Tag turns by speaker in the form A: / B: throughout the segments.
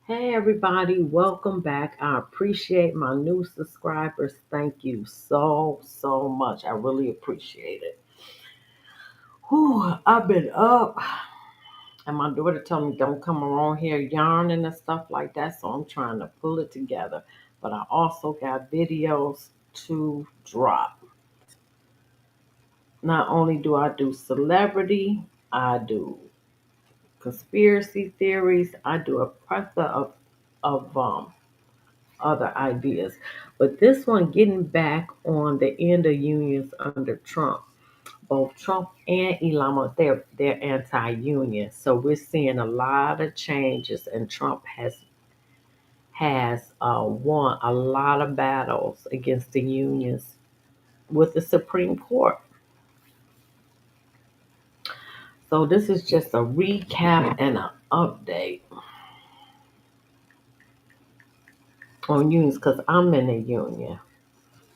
A: Hey everybody, welcome back. I appreciate my new subscribers. Thank you so much. I really appreciate it. Whew, I've been up and my daughter told me don't come around here yarning and stuff like that, so I'm trying to pull it together. But I also got videos to drop. Not only do I do celebrity, I do conspiracy theories, I do a plethora of other ideas. But this one, getting back on the end of unions under Trump, both Trump and Elon Musk, they're anti-union. So we're seeing a lot of changes, and Trump has won a lot of battles against the unions with the Supreme Court. So this is just a recap and an update on unions because I'm in a union.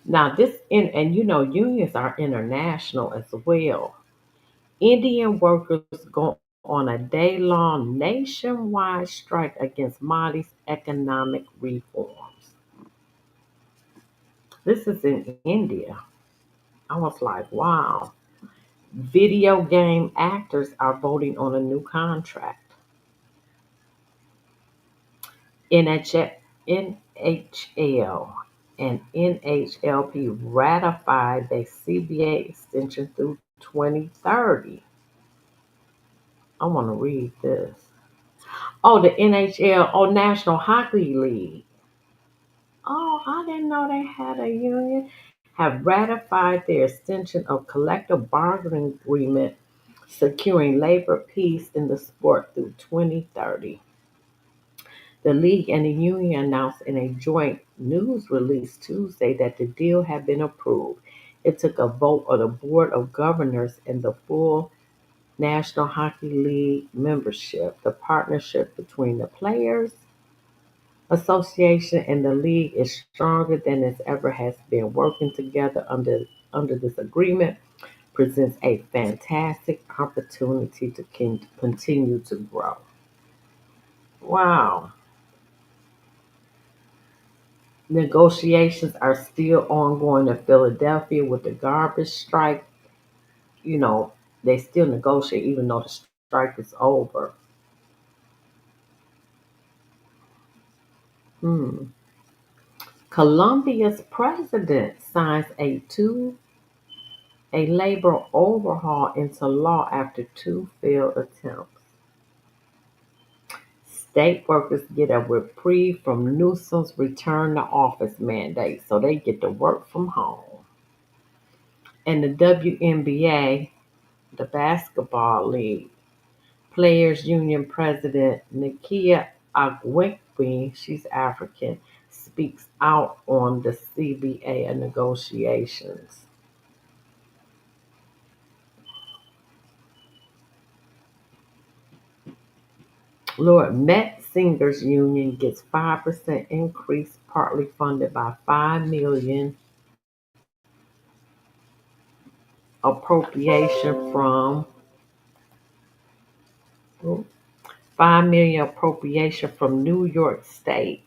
A: Now this in and unions are international as well. Indian workers go on a day-long nationwide strike against Modi's economic reforms. This is in India. I was like, wow. Video game actors are voting on a new contract. NHL and NHLP ratified the CBA extension through 2030. I want to read this. Oh, the NHL, National Hockey League. Oh, I didn't know they had a union. Have ratified their extension of collective bargaining agreement securing labor peace in the sport through 2030. The league and the union announced in a joint news release Tuesday that the deal had been approved. It took a vote of the Board of Governors and the full National Hockey League membership. The partnership between the players association and the league is stronger than it ever has been. Working together under this agreement presents a fantastic opportunity to continue to grow. Wow. Negotiations are still ongoing in Philadelphia with the garbage strike. You know, they still negotiate even though the strike is over. Hmm. Colombia's president signs a labor overhaul into law after two failed attempts. State workers get a reprieve from Newsom's return to office mandate, so they get to work from home. And the WNBA, the basketball league, Players Union President Nikia Agwekwe, she's African, speaks out on the CBA negotiations. Lord Met Singers Union gets 5% increase, partly funded by 5 million appropriation from 5 million appropriation from New York State.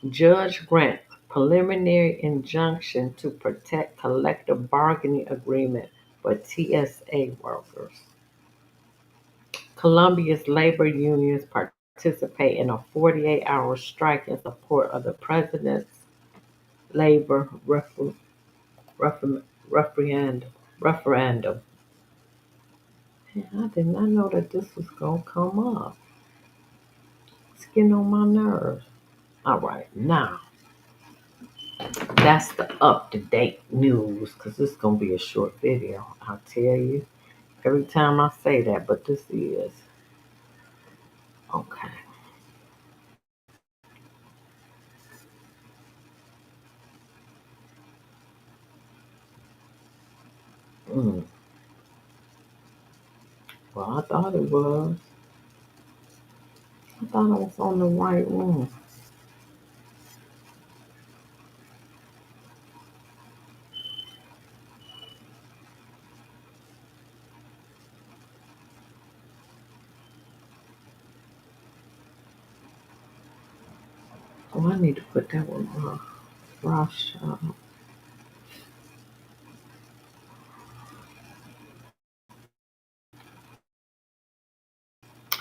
A: Judge grants preliminary injunction to protect collective bargaining agreement for TSA workers. Colombia's labor unions participate in a 48-hour strike in support of the president's labor refer- referendum. referendum. I did not know that this was going to come up. It's getting on my nerves. All right, now that's the up to date news because this is going to be a short video. I'll tell you every time I say that, but this is okay. Mm. Well, I thought it was. I thought I was on the right one. Oh, I need to put that one on. Rosh.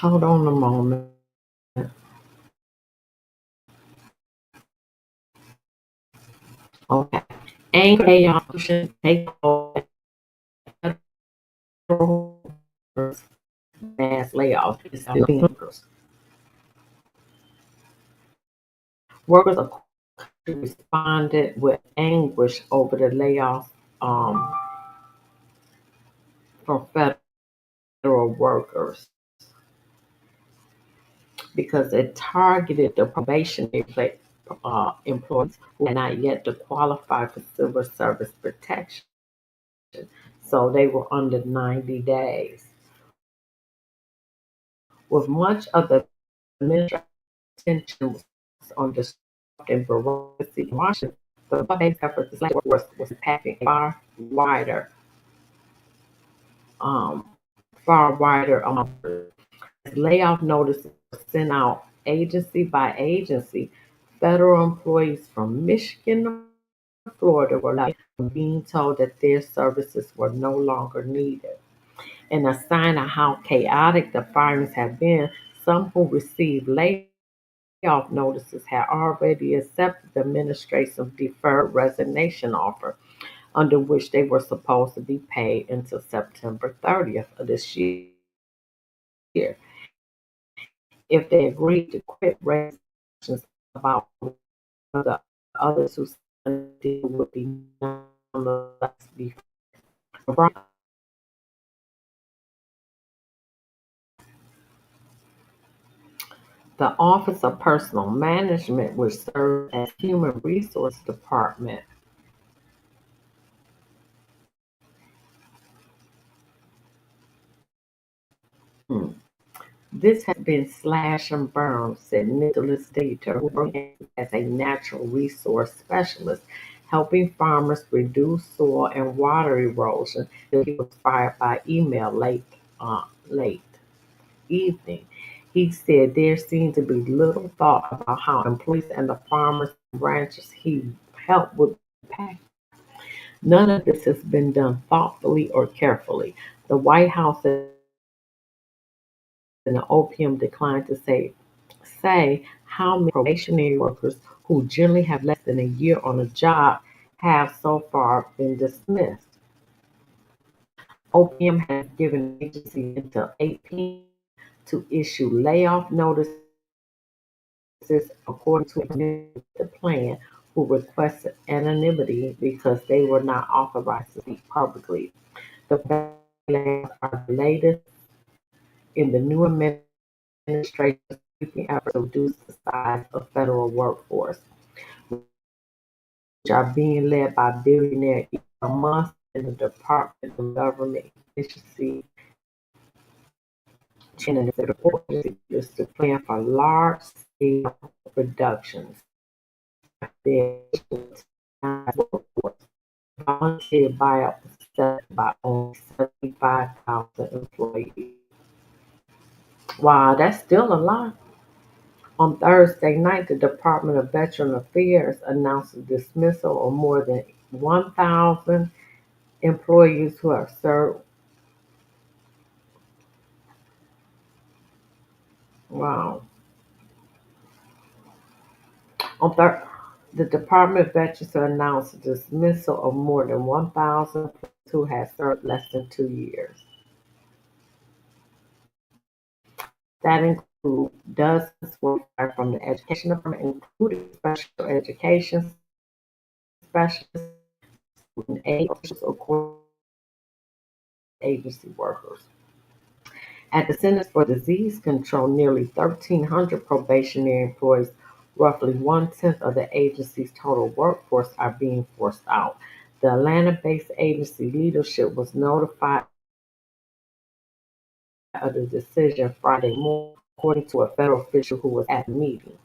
A: Hold on a moment. Okay. Anchor layoff should take over federal mass layoff. Workers responded with anguish over the layoff um, from federal workers because it targeted the probationary employees who had not yet to qualify for civil service protection. So they were under 90 days. With much of the administrative attention was on disrupting bureaucracy in Washington, the base effort to select workforce was impacting a um, far wider layoff notices were sent out agency by agency. Federal employees from Michigan to Florida were being told that their services were no longer needed. In a sign of how chaotic the firings have been, some who received layoff notices had already accepted the administration's deferred resignation offer, under which they were supposed to be paid until September 30th of this year. If they agreed to quit, raising questions about the others who deal would be nonetheless be the Office of Personnel Management, which serves as Human Resource Department. Hmm. This has been slash and burn, said Nicholas Dieter, who works as a natural resource specialist, helping farmers reduce soil and water erosion. He was fired by email late evening. He said there seemed to be little thought about how employees and the farmers and ranchers he helped would be impacted. None of this has been done thoughtfully or carefully. The White House and the OPM declined to say how many probationary workers who generally have less than a year on a job have so far been dismissed. OPM has given agencies until 8 p.m. to issue layoff notices according to the plan, who requested anonymity because they were not authorized to speak publicly. The layoffs are the latest in the new administration's sweeping effort to reduce the size of federal workforce, which are being led by billionaire Elon Musk and the Department of Government Efficiency. Chairman of the report is to plan for large-scale reductions. Their volunteer buyout was set by only 75,000 employees. Wow, that's still a lot. On Thursday night, the Department of Veteran Affairs announced the dismissal of more than 1,000 employees who have served. Wow. On Thursday, the Department of Veterans announced the dismissal of more than 1,000 who had served less than 2 years. That includes dozens were fired from the Education Department, including special education specialists, student aid officials, or agency workers. At the Centers for Disease Control, nearly 1,300 probationary employees, roughly one-tenth of the agency's total workforce, are being forced out. The Atlanta-based agency leadership was notified of the decision Friday morning, according to a federal official who was at the meeting.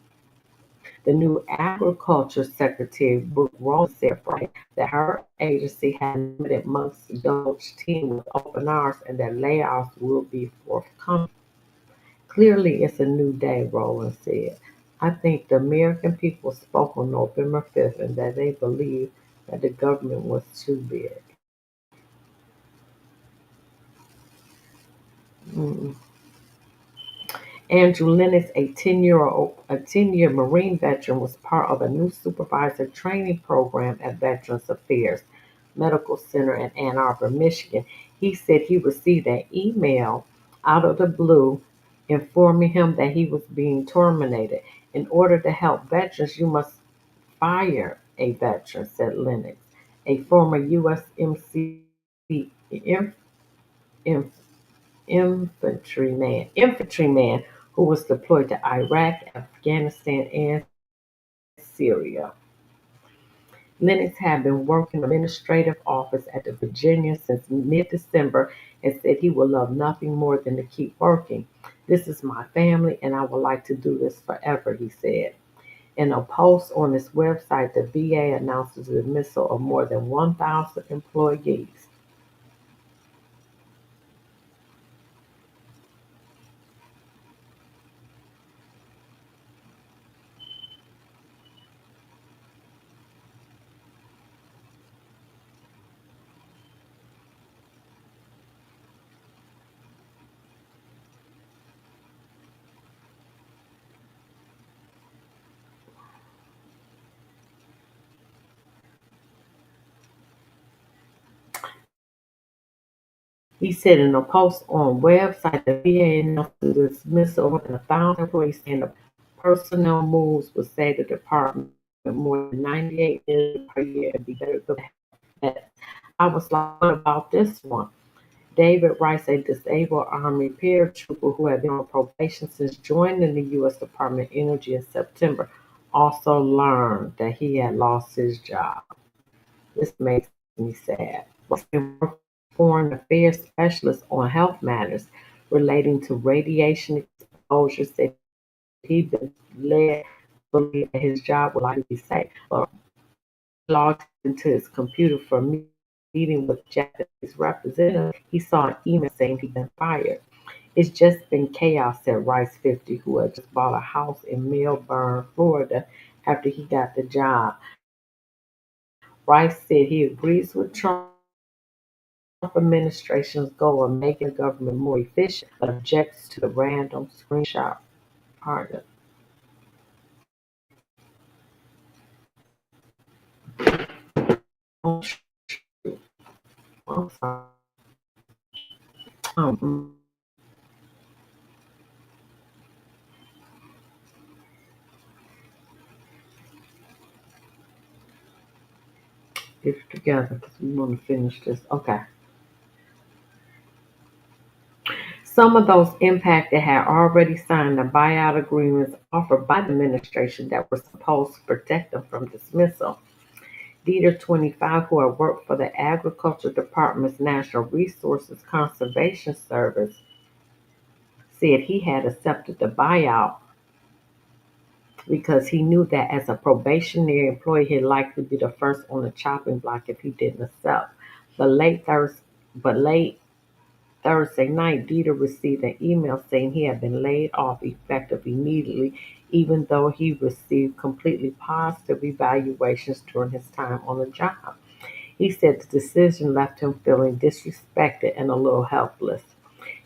A: The new Agriculture Secretary, Brooke Ross, said Friday that her agency had limited months to go team with open arms and that layoffs will be forthcoming. Clearly, it's a new day, Rowland said. I think the American people spoke on November 5th and that they believed that the government was too big. Mm. Andrew Lennox, a 10-year Marine veteran, was part of a new supervisor training program at Veterans Affairs Medical Center in Ann Arbor, Michigan. He said he received an email out of the blue informing him that he was being terminated. In order to help veterans, you must fire a veteran, said Lennox, a former USMC inf- inf- infantryman who was deployed to Iraq, Afghanistan, and Syria. Lennox had been working administrative office at the Virginia since mid-December and said he would love nothing more than to keep working. This is my family and I would like to do this forever, he said. In a post on its website, the VA announces the dismissal of more than 1,000 employees. He said in a post on website, the VA announced the dismissal of more than 1,000 employees, saying the personnel moves would save the department more than 98 million per year and be better for that. I was like, what about this one? David Rice, a disabled Army paratrooper who had been on probation since joining the U.S. Department of Energy in September, also learned that he had lost his job. This makes me sad. Rice been working as a foreign affairs specialist on health matters relating to radiation exposure. Said he'd been led to believe that his job would likely be safe, but logged into his computer for a meeting with Japanese representative, he saw an email saying he'd been fired. It's just been chaos, said Rice 50, who had just bought a house in Melbourne, Florida, after he got the job. Rice said he agrees with Trump administration's goal of making the government more efficient, but objects to the random screenshot partner. Oh, I'm sorry. Um, get it together because we want to finish this. Okay. Some of those impacted had already signed the buyout agreements offered by the administration that were supposed to protect them from dismissal. Dieter, 25, who had worked for the Agriculture Department's Natural Resources Conservation Service, said he had accepted the buyout because he knew that as a probationary employee, he'd likely be the first on the chopping block if he didn't accept. But late Thursday night, Dieter received an email saying he had been laid off effective immediately, even though he received completely positive evaluations during his time on the job. He said the decision left him feeling disrespected and a little helpless.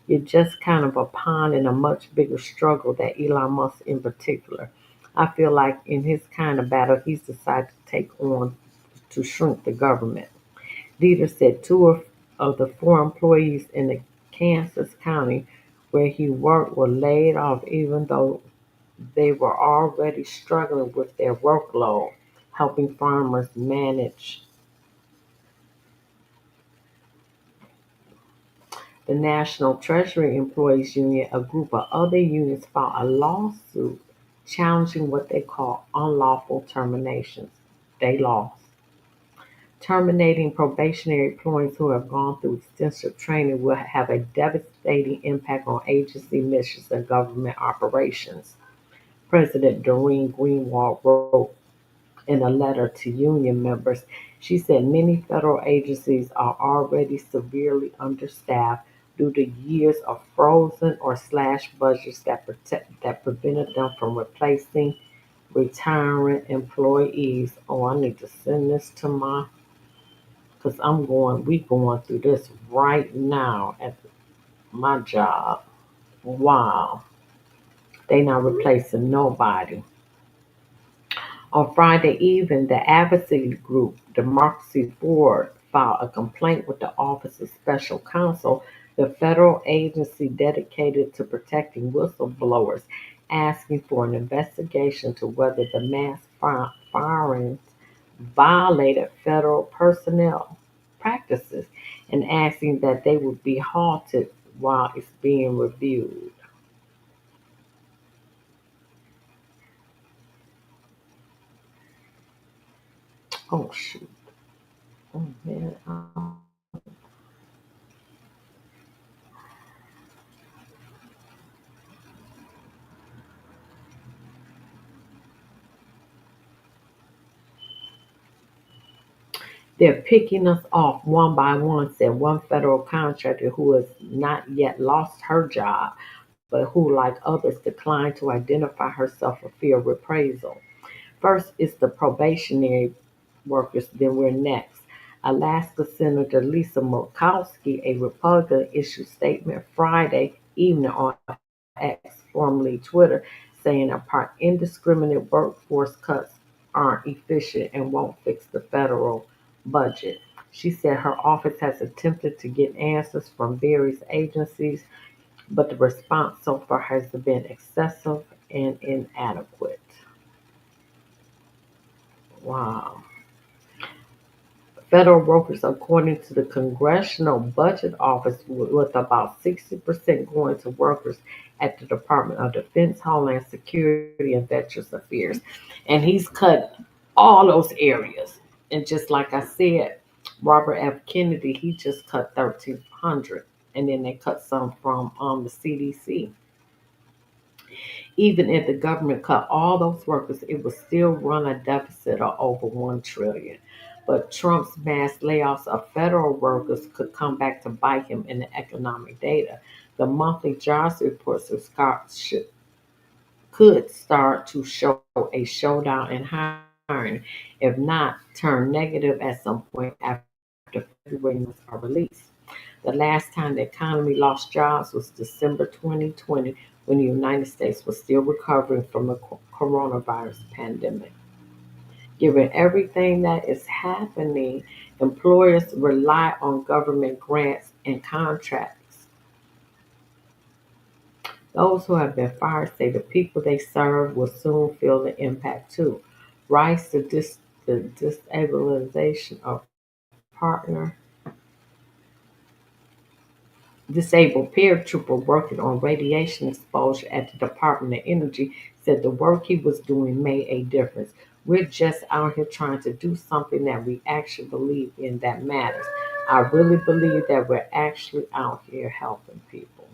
A: You're just kind of a pawn in a much bigger struggle that Elon Musk in particular. I feel like in his kind of battle he's decided to take on to shrink the government. Dieter said two of the four employees in the Kansas County where he worked were laid off even though they were already struggling with their workload, helping farmers manage. The National Treasury Employees Union, a group of other unions, filed a lawsuit challenging what they call unlawful terminations. They lost. Terminating probationary employees who have gone through extensive training will have a devastating impact on agency missions and government operations, President Doreen Greenwald wrote in a letter to union members. She said many federal agencies are already severely understaffed, due to years of frozen or slashed budgets that prevented them from replacing retiring employees. Oh, I need to send this to my because we going through this right now at my job. Wow, they not replacing nobody. On Friday evening, the advocacy group Democracy Forward filed a complaint with the Office of Special Counsel, the federal agency dedicated to protecting whistleblowers, asking for an investigation to whether the firings violated federal personnel practices and asking that they would be halted while it's being reviewed. Oh, shoot. Oh, man. They're picking us off one by one, said one federal contractor who has not yet lost her job, but who, like others, declined to identify herself for fear of reprisal. First is the probationary workers, then we're next. Alaska Senator Lisa Murkowski, a Republican, issued a statement Friday evening on X, formerly Twitter, saying apart indiscriminate workforce cuts aren't efficient and won't fix the federal budget. She said her office has attempted to get answers from various agencies, but the response so far has been excessive and inadequate. Wow. Federal workers, according to the Congressional Budget Office, with about 60% going to workers at the Department of Defense, Homeland Security, and Veterans Affairs. And he's cut all those areas. And just like I said, Robert F. Kennedy, he just cut 1,300. And then they cut some from the CDC. Even if the government cut all those workers, it would still run a deficit of over 1 trillion. But Trump's mass layoffs of federal workers could come back to bite him in the economic data. The monthly jobs reports could start to show a showdown in hiring, if not turn negative at some point after February numbers are released. The last time the economy lost jobs was December 2020 when the United States was still recovering from the coronavirus pandemic. Given everything that is happening, employers rely on government grants and contracts. Those who have been fired say the people they serve will soon feel the impact too. Rice, the destabilization of partner disabled paratrooper working on radiation exposure at the Department of Energy said the work he was doing made a difference. We're just out here trying to do something that we actually believe in that matters. I really believe that we're actually out here helping people.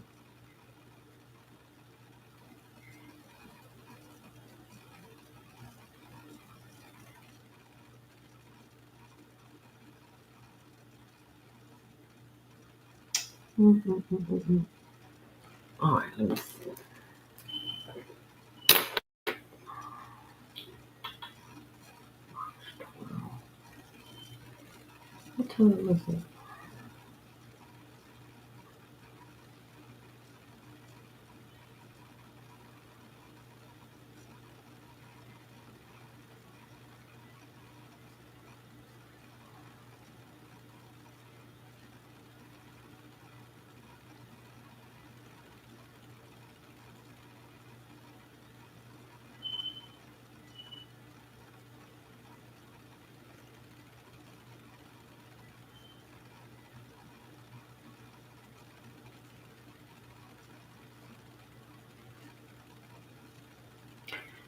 A: Mhm. All right, let me see. What time is it?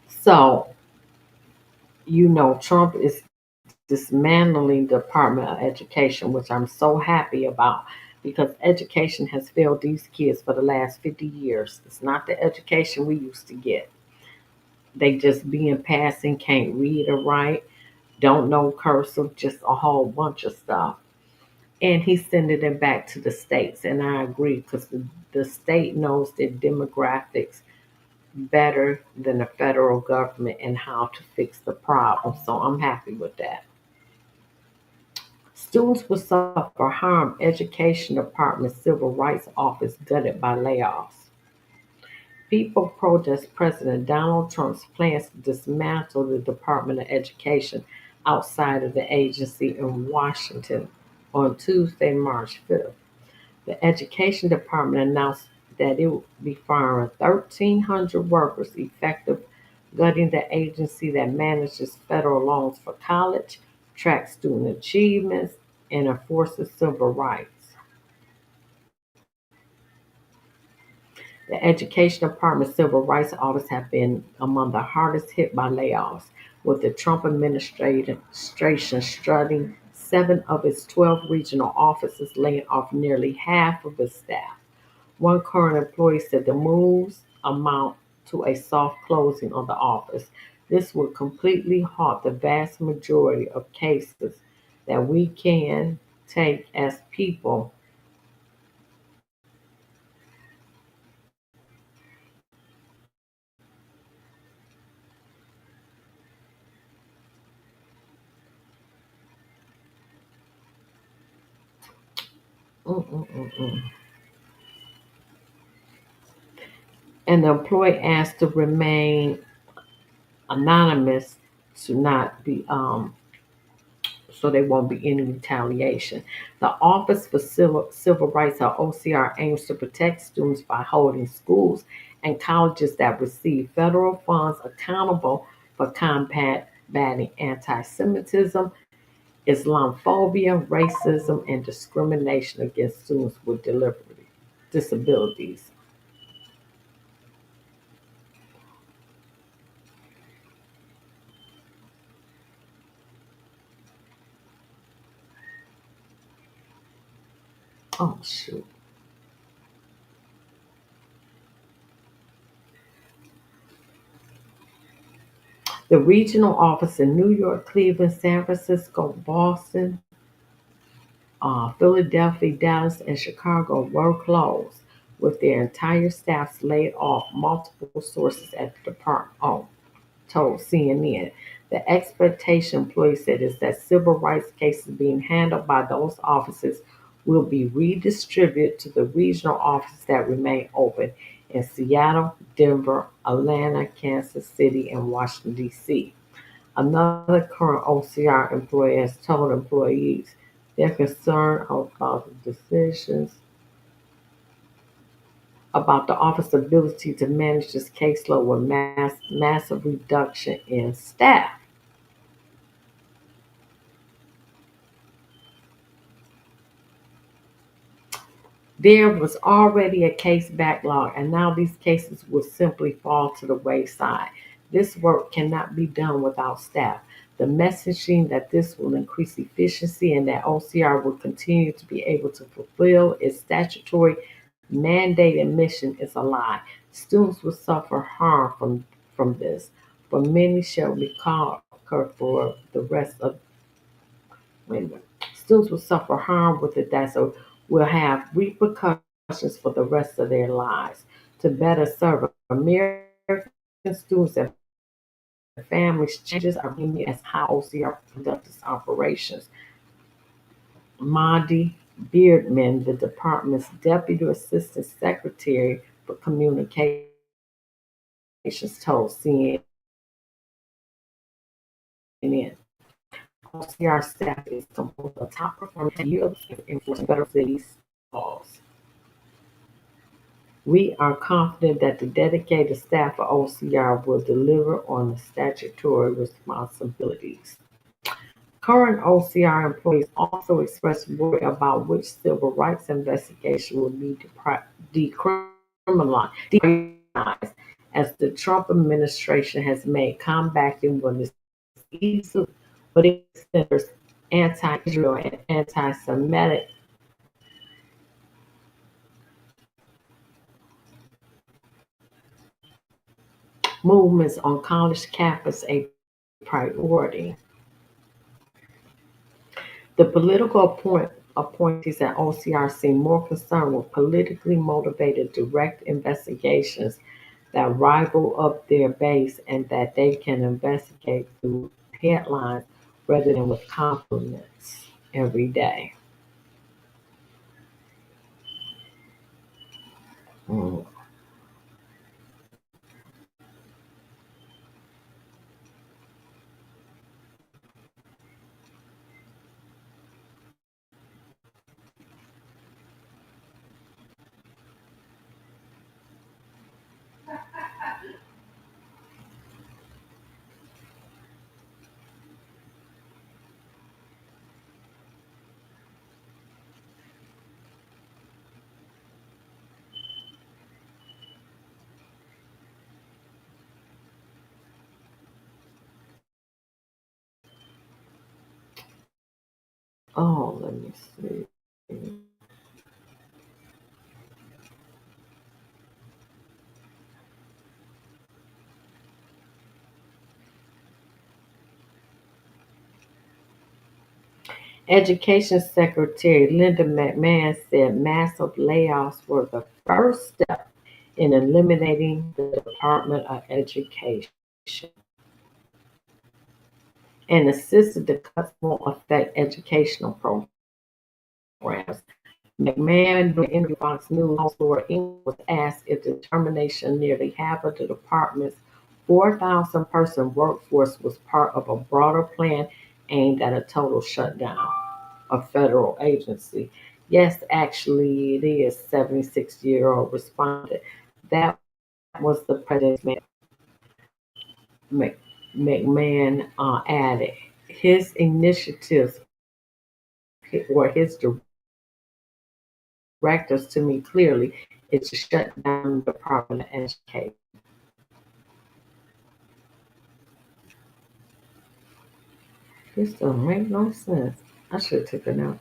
A: So, Trump is dismantling the Department of Education, which I'm so happy about because education has failed these kids for the last 50 years. It's not the education we used to get. They just being passing, can't read or write, don't know cursive, just a whole bunch of stuff. and he's sending it back to the states. And I agree because the state knows their demographics better than the federal government and how to fix the problem. So I'm happy with that. Students will suffer harm. Education Department Civil Rights Office gutted by layoffs. People protest President Donald Trump's plans to dismantle the Department of Education outside of the agency in Washington on Tuesday, March 5th. The Education Department announced that it would be firing 1,300 workers effective, gutting the agency that manages federal loans for college, tracks student achievements, and enforces civil rights. The Education Department Civil Rights Office have been among the hardest hit by layoffs, with the Trump administration strutting 7 of its 12 regional offices, laying off nearly half of its staff. One current employee said the moves amount to a soft closing of the office. This would completely halt the vast majority of cases that we can take as people. Mm-mm-mm-mm. And the employee asked to remain anonymous to not be so there won't be any retaliation. The Office for Civil Rights, or OCR, aims to protect students by holding schools and colleges that receive federal funds accountable for combating anti-Semitism, Islamophobia, racism, and discrimination against students with disabilities. Oh shoot. The regional office in New York, Cleveland, San Francisco, Boston, Philadelphia, Dallas, and Chicago were closed, with their entire staffs laid off, multiple sources at the department told CNN. The expectation, employees said, is that civil rights cases being handled by those offices will be redistributed to the regional offices that remain open in Seattle, Denver, Atlanta, Kansas City, and Washington, D.C. Another current OCR employee has told employees they're concerned about the decisions about the office's ability to manage this caseload with massive reduction in staff. There was already a case backlog, and now these cases will simply fall to the wayside. This work cannot be done without staff. The messaging that this will increase efficiency and that OCR will continue to be able to fulfill its statutory mandated mission is a lie. Students will suffer harm from this, for many shall be called for the rest of wait a minute. Students will suffer harm with it that so will have repercussions for the rest of their lives. To better serve American students and families, changes are being as how OCR conducts its operations. Mahdi Beardman, the department's deputy assistant secretary for communications, told CNN OCR staff is composed of top performing youth enforcing federal cities laws. We are confident that the dedicated staff of OCR will deliver on the statutory responsibilities. Current OCR employees also expressed worry about which civil rights investigation will be decriminalized, as the Trump administration has made combating what is easily what it considers anti-Israel and anti-Semitic movements on college campus a priority. The political appointees at OCR seem more concerned with politically motivated direct investigations that rival up their base and that they can investigate through headlines rather than with compliments every day. Mm. Oh, let me see. Education Secretary Linda McMahon said massive layoffs were the first step in eliminating the Department of Education and insisted the cuts won't affect educational programs. McMahon, during an interview with Fox News, Lord English was asked if the termination of nearly half of the department's 4,000 person workforce was part of a broader plan aimed at a total shutdown of federal agency. Yes, actually, it is, 76-year-old responded. That was the president's Mc- McMahon added. His initiatives or his directives to me clearly is to shut down the Department of Education. This don't make no sense. I should have taken out.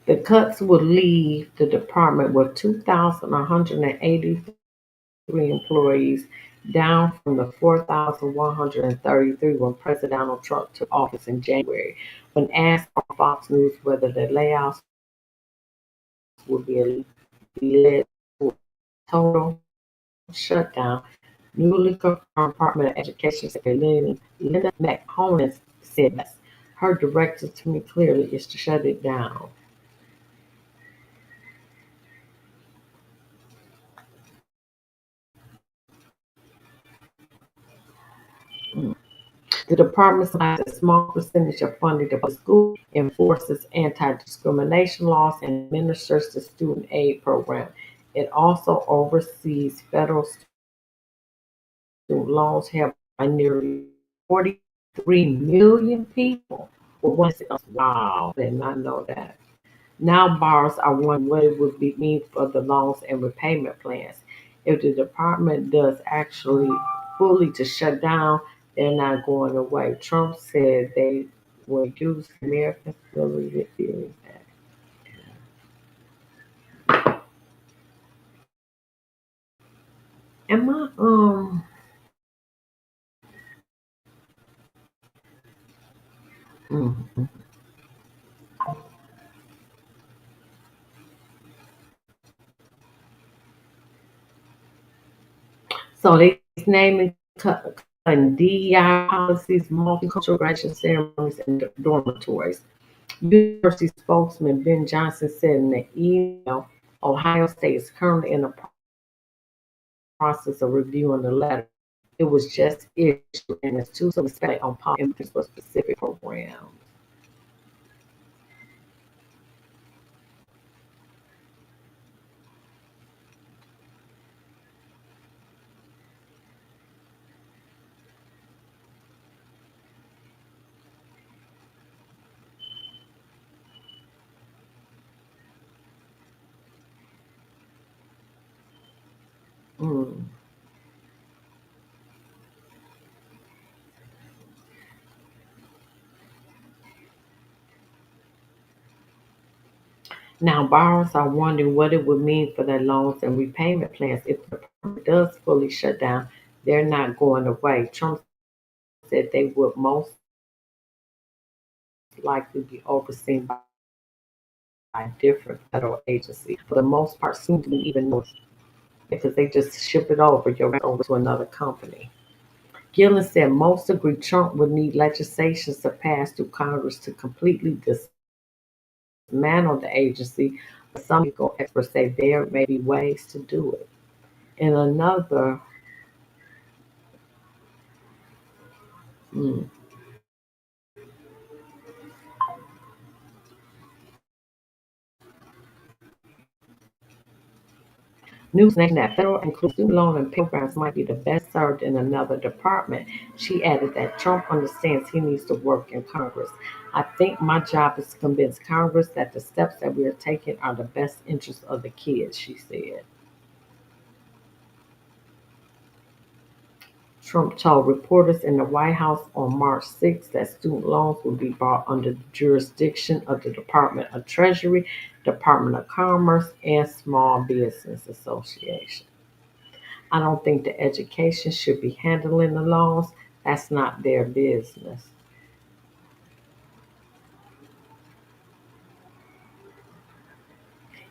A: The cuts would leave the department with 2,183 employees, down from the 4,133 when President Donald Trump took office in January. When asked on Fox News whether the layoffs would be led to a total shutdown, newly confirmed Department of Education Secretary Linda McMahon said yes. Her directive to me clearly is to shut it down. The department supplies a small percentage of funding to public schools, enforces anti-discrimination laws, and administers the student aid program. It also oversees federal student loans held by nearly 43 million people. Well, wow, did not know that. Now borrowers are wondering what it would mean for the loans and repayment plans. If the department does actually fully to shut down, they're not going away. Trump said they will use American Family Act. Am I mm. So they naming cutting DEI policies, multicultural graduation ceremonies, and dormitories. University spokesman Ben Johnson said in the email, Ohio State is currently in the process of reviewing the letter. It was just issued and it's too soon to speculate on policies for specific programs. Mm. Now, borrowers are wondering what it would mean for their loans and repayment plans if the department does fully shut down. They're not going away. Trump said they would most likely be overseen by different federal agencies. For the most part, soon to be even more because they just ship it over, your rent over to another company. Gillen said most agree Trump would need legislation to pass through Congress to completely dismantle the agency, but some legal experts say there may be ways to do it. In another, mm, News Nation that federal inclusive student loan and programs might be the best served in another department. She added that Trump understands he needs to work in Congress. I think my job is to convince Congress that the steps that we are taking are the best interest of the kids, she said. Trump told reporters in the White House on March 6 that student loans will be brought under the jurisdiction of the Department of Treasury, Department of Commerce, and Small Business Association. I don't think the education should be handling the loans. That's not their business.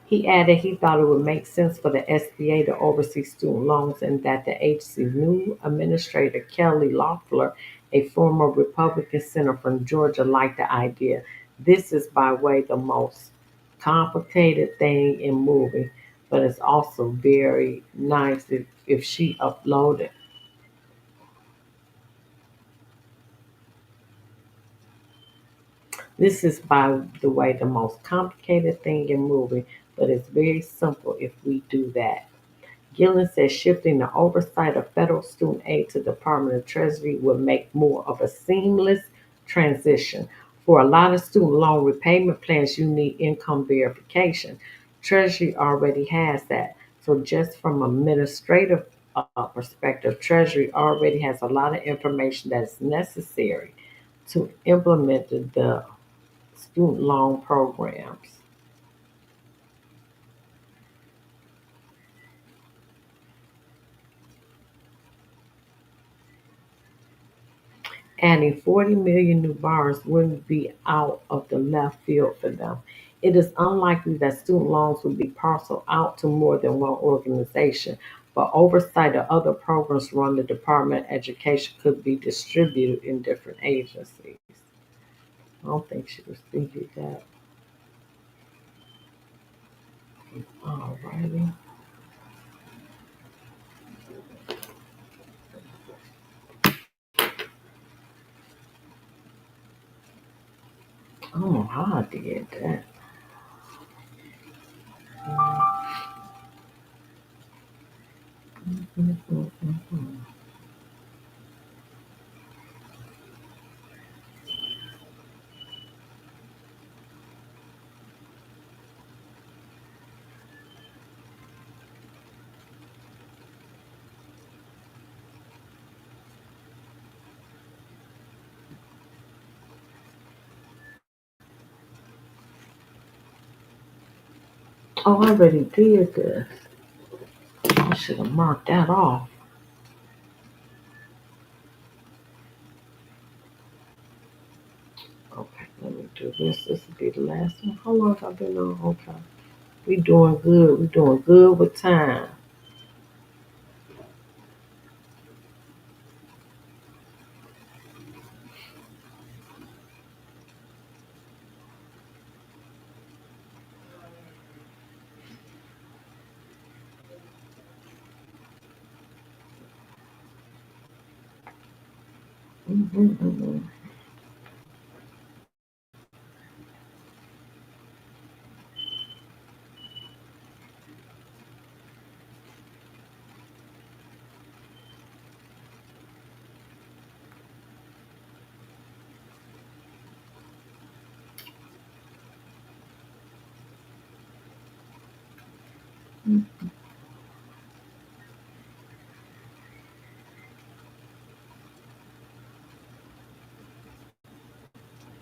A: He added he thought it would make sense for the SBA to oversee student loans and that the agency's new administrator, Kelly Loeffler, a former Republican senator from Georgia, liked the idea. This is, by way, the most complicated thing in moving, but it's also very nice if she uploaded. This is, by the way, the most complicated thing in moving, but it's very simple if we do that. Gillen says shifting the oversight of federal student aid to the Department of Treasury would make more of a seamless transition. For a lot of student loan repayment plans, you need income verification. Treasury already has that. So, just from an administrative perspective, Treasury already has a lot of information that is necessary to implement the student loan programs. Adding 40 million new borrowers wouldn't be out of the left field for them. It is unlikely that student loans will be parceled out to more than one organization, but oversight of other programs run the Department of Education could be distributed in different agencies. I don't think she was thinking that. Alrighty. I don't know how I did that. Mhm. Oh, I already did this. I should have marked that off. Okay, let me do this. This will be the last one. How long have I been on? Okay. We doing good. We doing good with time. Mm-hmm.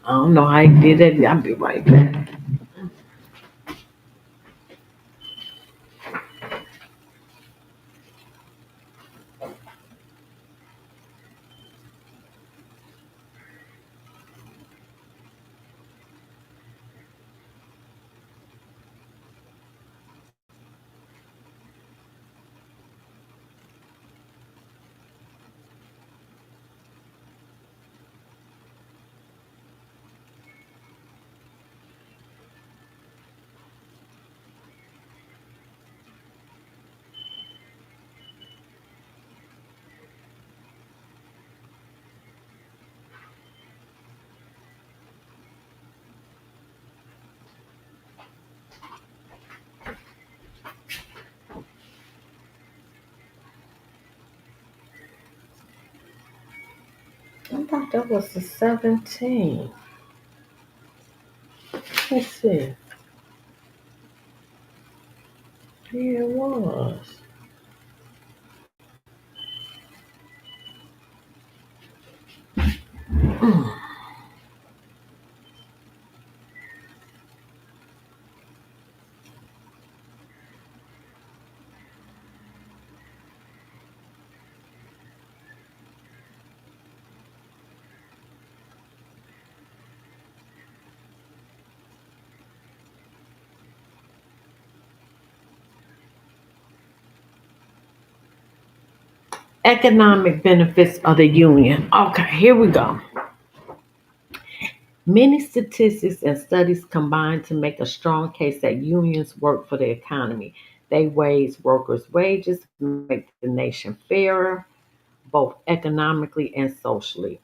A: I don't know how you did it. I'll be right back. I thought that was the 17th. Let's see. Yeah, it was. Economic benefits of the union. Okay, here we go. Many statistics and studies combine to make a strong case that unions work for the economy. They raise workers' wages, make the nation fairer, both economically and socially.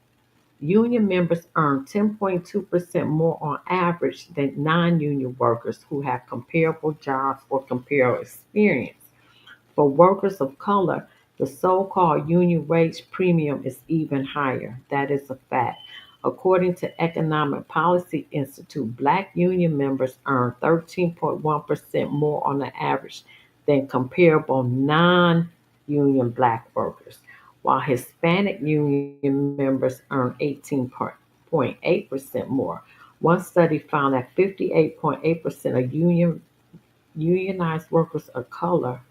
A: Union members earn 10.2% more on average than non union workers who have comparable jobs or comparable experience. For workers of color, the so called union wage premium is even higher. That is a fact. According to Economic Policy Institute, black union members earn 13.1% more on the average than comparable non union black workers, while Hispanic union members earn 18.8% more. One study found that 58.8% of unionized workers of color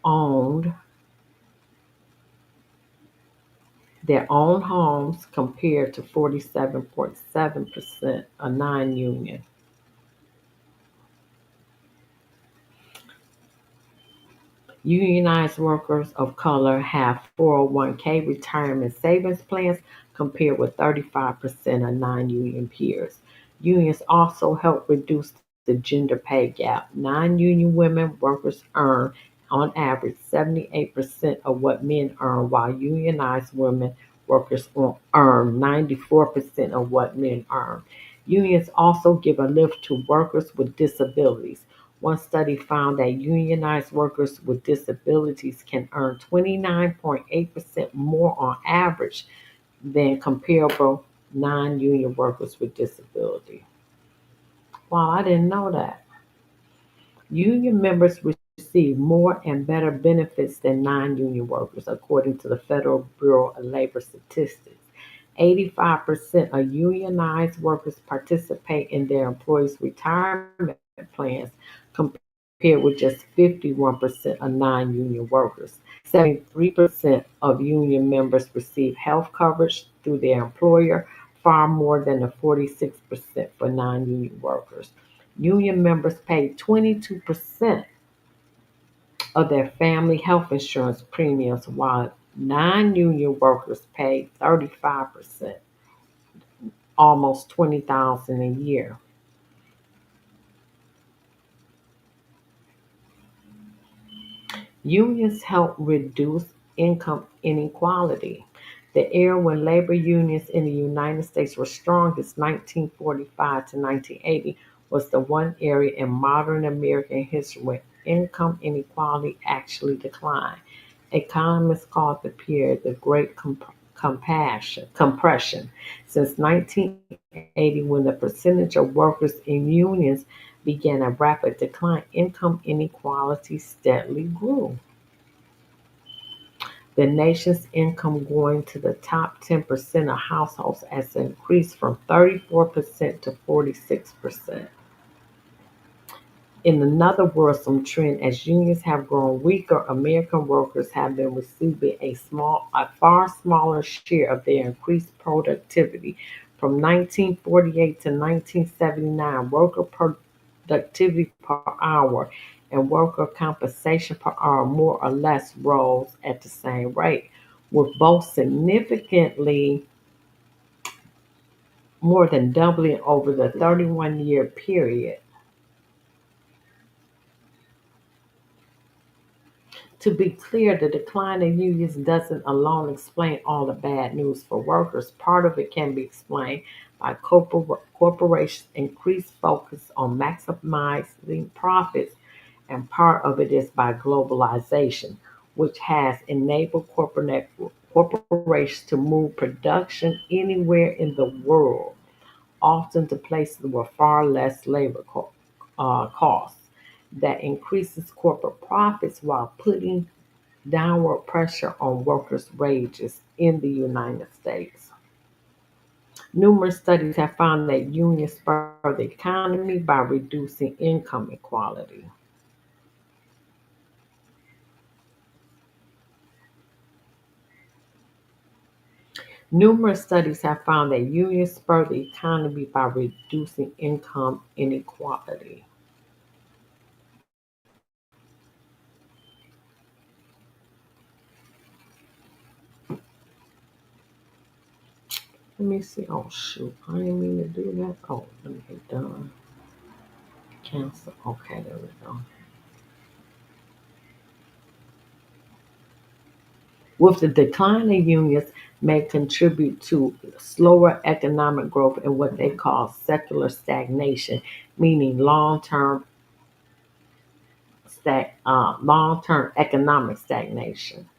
A: owned their own homes compared to 47.7% of non-union. Unionized workers of color have 401k retirement savings plans compared with 35% of non-union peers. Unions also help reduce the gender pay gap. Non-union women workers earn on average 78% of what men earn, while unionized women workers earn 94% of what men earn. Unions also give a lift to workers with disabilities. One study found that unionized workers with disabilities can earn 29.8% more on average than comparable non union workers with disability. Wow, I didn't know that. Union members receive more and better benefits than non union workers, according to the Federal Bureau of Labor Statistics. 85% of unionized workers participate in their employees' retirement plans compared with just 51% of non union workers. 73% of union members receive health coverage through their employer, far more than the 46% for non union workers. Union members pay 22% of their family health insurance premiums, while non union workers pay 35%, almost 20,000 a year. Unions help reduce income inequality. The era when labor unions in the United States were strongest, 1945 to 1980, was the one area in modern American history where income inequality actually declined. Economists call the period the Great Compression. Since 1980, when the percentage of workers in unions began a rapid decline, income inequality steadily grew. The nation's income going to the top 10% of households has increased from 34% to 46%. In another worrisome trend, as unions have grown weaker, American workers have been receiving a far smaller share of their increased productivity. From 1948 to 1979, worker productivity per hour and worker compensation per hour more or less rose at the same rate, with both significantly more than doubling over the 31-year period. To be clear, the decline in unions doesn't alone explain all the bad news for workers. Part of it can be explained by corporations' increased focus on maximizing profits, and part of it is by globalization, which has enabled corporations to move production anywhere in the world, often to places with far less costs. That increases corporate profits while putting downward pressure on workers' wages in the United States. Numerous studies have found that unions spur the economy by reducing income inequality. Numerous studies have found that unions spur the economy by reducing income inequality. Let me see. Oh, shoot. I didn't mean to do that. Oh, let me hit done. Cancel. Okay, there we go. With the decline of unions may contribute to slower economic growth and what they call secular stagnation, meaning long-term economic stagnation.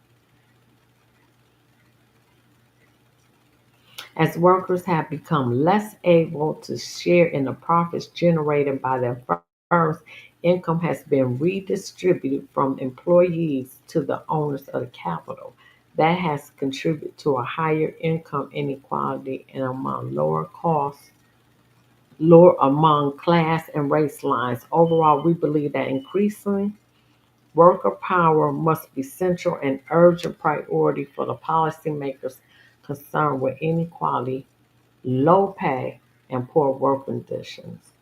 A: As workers have become less able to share in the profits generated by their firms, income has been redistributed from employees to the owners of the capital. That has contributed to a higher income inequality and lower among class and race lines. Overall, we believe that increasing worker power must be central and urgent priority for the policymakers concerned with inequality, low pay, and poor work conditions.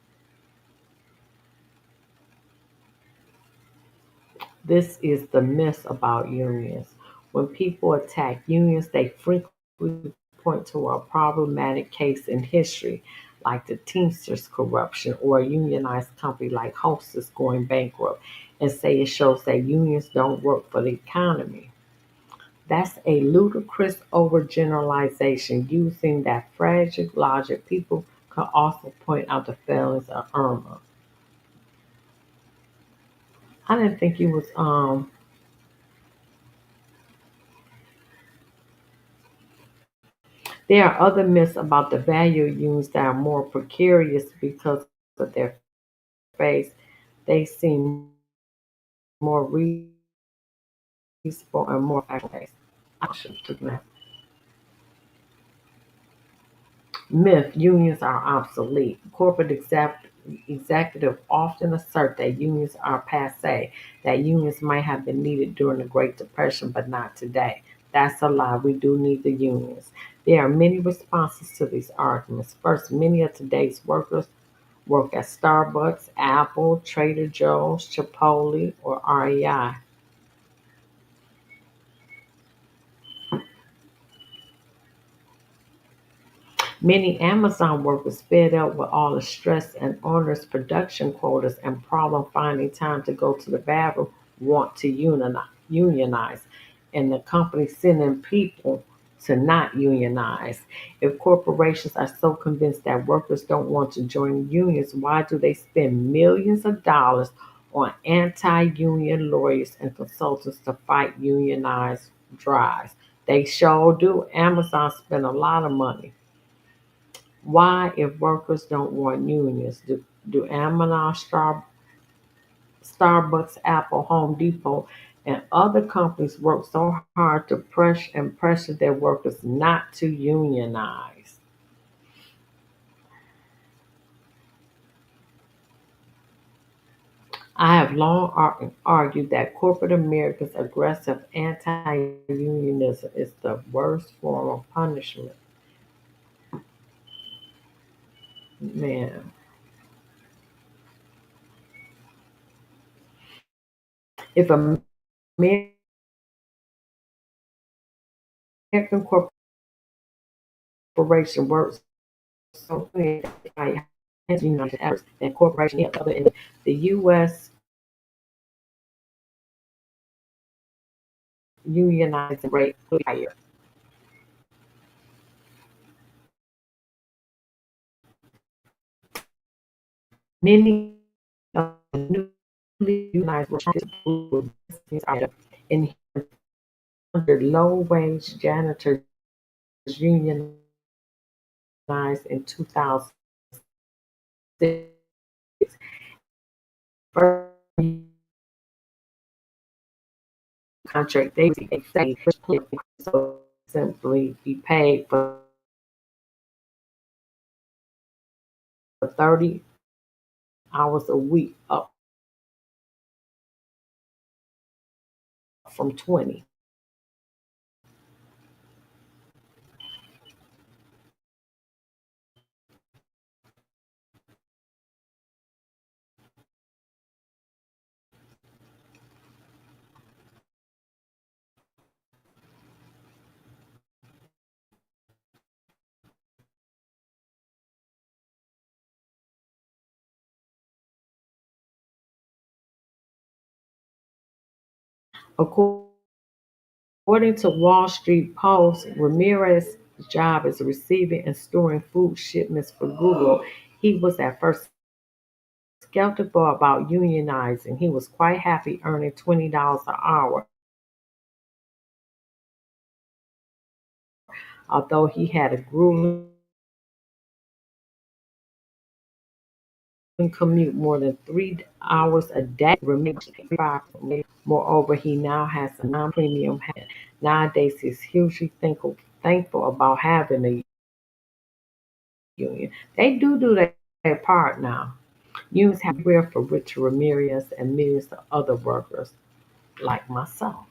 A: This is the myth about unions. When people attack unions, they frequently point to a problematic case in history, like the Teamsters corruption or a unionized company like Hostess going bankrupt, and say it shows that unions don't work for the economy. That's a ludicrous overgeneralization. Using that fragile logic, people can also point out the failings of Irma. I didn't think he was. There are other myths about the value of unions that are more precarious because of their face. They seem more reasonable and more factual. I should have taken that. Myth: unions are obsolete. Executives often assert that unions are passe, that unions might have been needed during the Great Depression, but not today. That's a lie. We do need the unions. There are many responses to these arguments. First, many of today's workers work at Starbucks, Apple, Trader Joe's, Chipotle, or REI. Many Amazon workers, fed up with all the stress and onerous production quotas and problem finding time to go to the bathroom, want to unionize, and the company sending people to not unionize. If corporations are so convinced that workers don't want to join unions, why do they spend millions of dollars on anti-union lawyers and consultants to fight unionized drives? They sure do. Amazon spend a lot of money. Why, if workers don't want unions, do Amazon, Starbucks, Apple, Home Depot, and other companies work so hard to pressure their workers not to unionize? I have long argued that corporate America's aggressive anti-unionism is the worst form of punishment. Man, if American corporation works so I has united efforts that corporations and other in the U.S. unionizing rate will be higher. Many of the newly unionized workers will in low-wage janitors unionized in 2006. First contract they say so simply be paid for 30 hours a week up from 20. According to Wall Street Post, Ramirez's job is receiving and storing food shipments for Google. He was at first skeptical about unionizing. He was quite happy earning $20 an hour, although he had a grueling commute more than 3 hours a day. Moreover, he now has a non-premium head. Nowadays, he's hugely thankful about having a union. They do their part now. Unions have been rare for Richard Ramirez and millions of other workers like myself.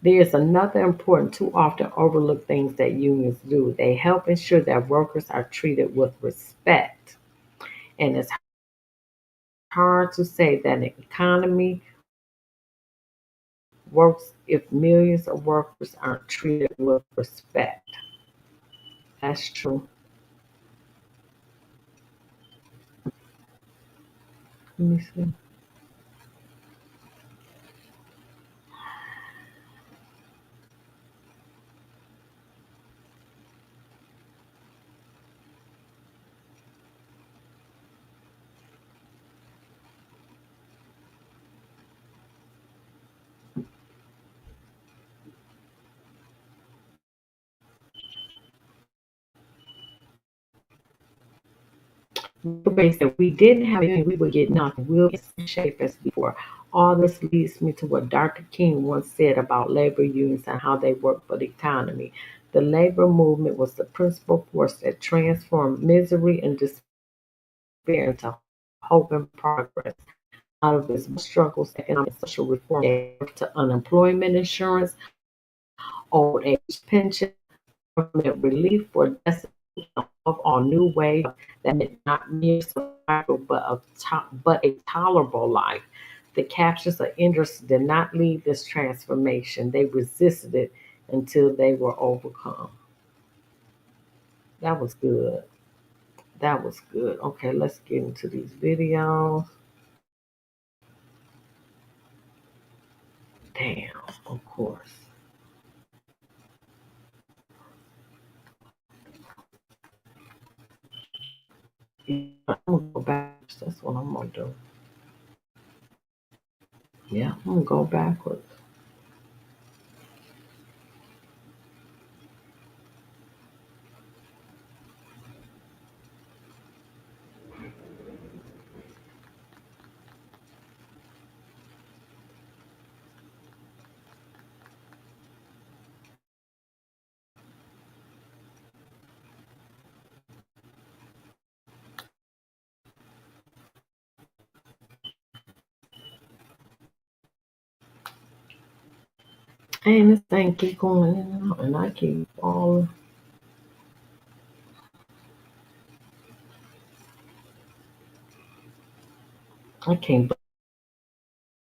A: There is another important, too often overlooked things that unions do. They help ensure that workers are treated with respect. And it's hard to say that an economy works if millions of workers aren't treated with respect. That's true. Let me see. Everybody said we didn't have any, we would get nothing. We'll get in shape as before. All this leads me to what Dr. King once said about labor unions and how they work for the economy. The labor movement was the principal force that transformed misery and despair into hope and progress. Out of his struggles, economic and social reform to unemployment insurance, old age pension, government relief for destitute of all new ways that is not mere survival but a tolerable life. The captures of interest did not lead this transformation. They resisted it until they were overcome. That was good. That was good. Okay, let's get into these videos. Damn, of course. Yeah, I'm gonna go back. That's what I'm gonna do. Yeah, I'm gonna go backwards. And this thing keep going in and out, and I keep falling. I can't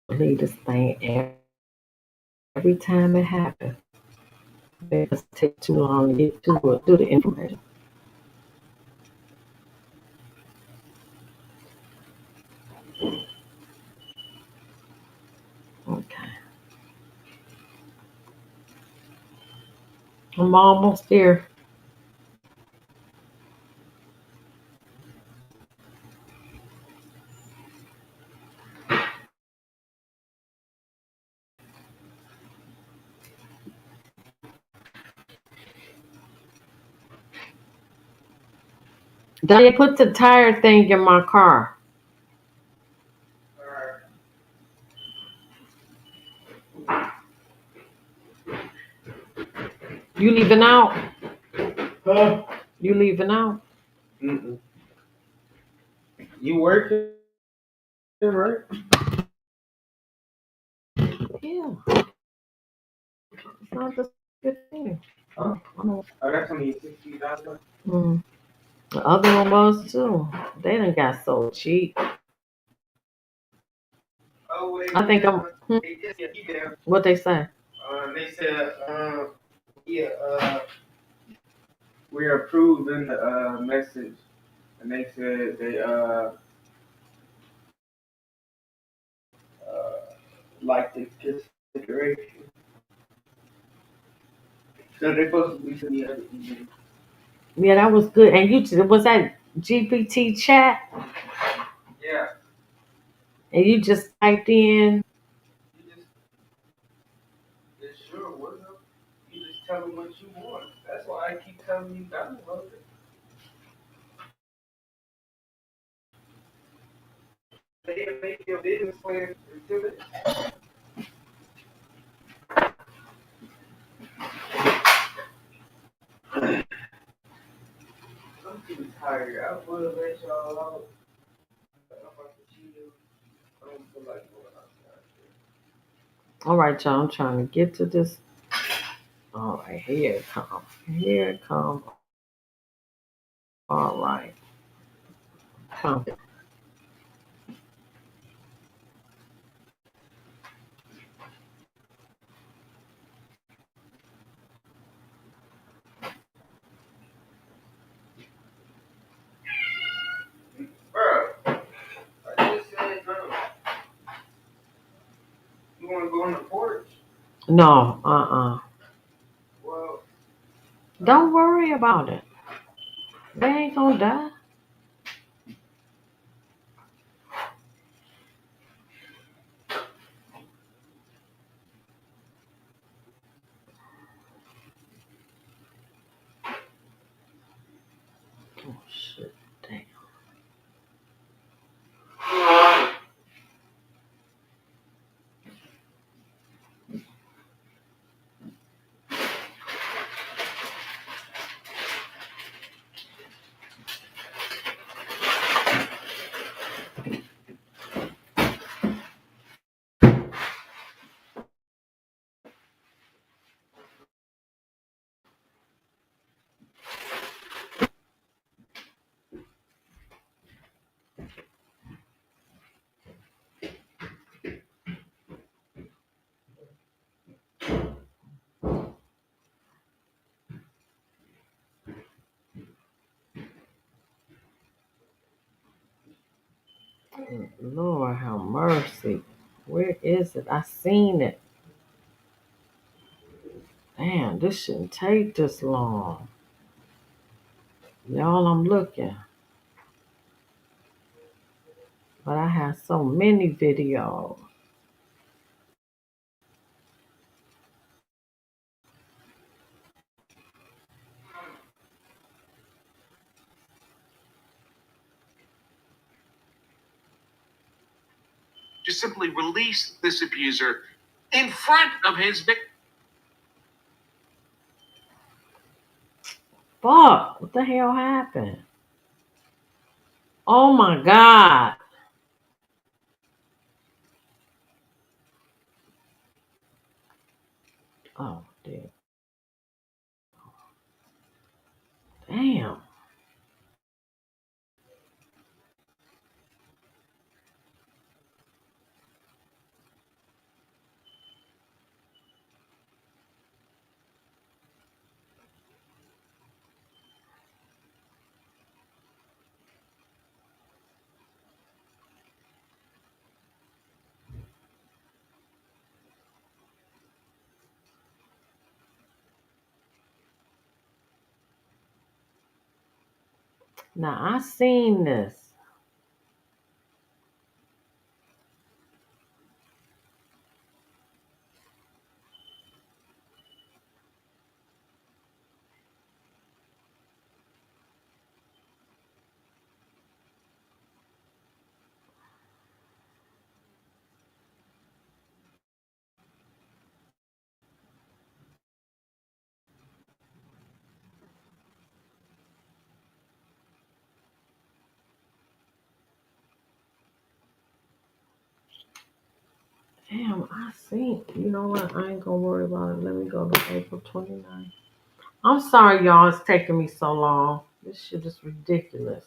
A: believe this thing every time it happens. It just take too long to get to the information. Okay, I'm almost there. Danya, put the tire thing in my car. You leaving out?
B: Huh?
A: You leaving out?
B: Mm-mm. You working, right?
A: Yeah. It's not just 15.
B: Huh?
A: Oh,
B: I got some $60.
A: mm. The other one was too. They done got so cheap.
B: Oh wait,
A: I think I'm.
B: they just emailed.
A: What they say?
B: They said, yeah, we're approving the message, and they said they uh like the consideration. So they're supposed to be sending the other email.
A: Yeah, that was good. And was that GPT chat?
B: Yeah,
A: And you just typed in.
B: you just it's sure what's up. You just tell them what you want. That's why I keep telling you download it. They make your business plan until it. I'm too tired. I would have let y'all out. I'm about to chill. I don't feel like going outside.
A: All right, y'all. I'm trying to get to this. All right, here it comes. Here it comes. All right. Come.
B: Bro, I just said no. You want to go on the porch?
A: No.
B: Well,
A: Don't worry about it. They ain't gonna die. Oh shit. Damn. Lord have mercy. Where is it? I seen it. Damn, this shouldn't take this long. Y'all, I'm looking. But I have so many videos.
C: to simply release this abuser in front of his victim.
A: Fuck, what the hell happened? Oh my God. Oh, dear. Damn. Now, I seen this. Damn, I seen. You know what? I ain't gonna worry about it. Let me go to April 29th. I'm sorry, y'all. It's taking me so long. This shit is ridiculous.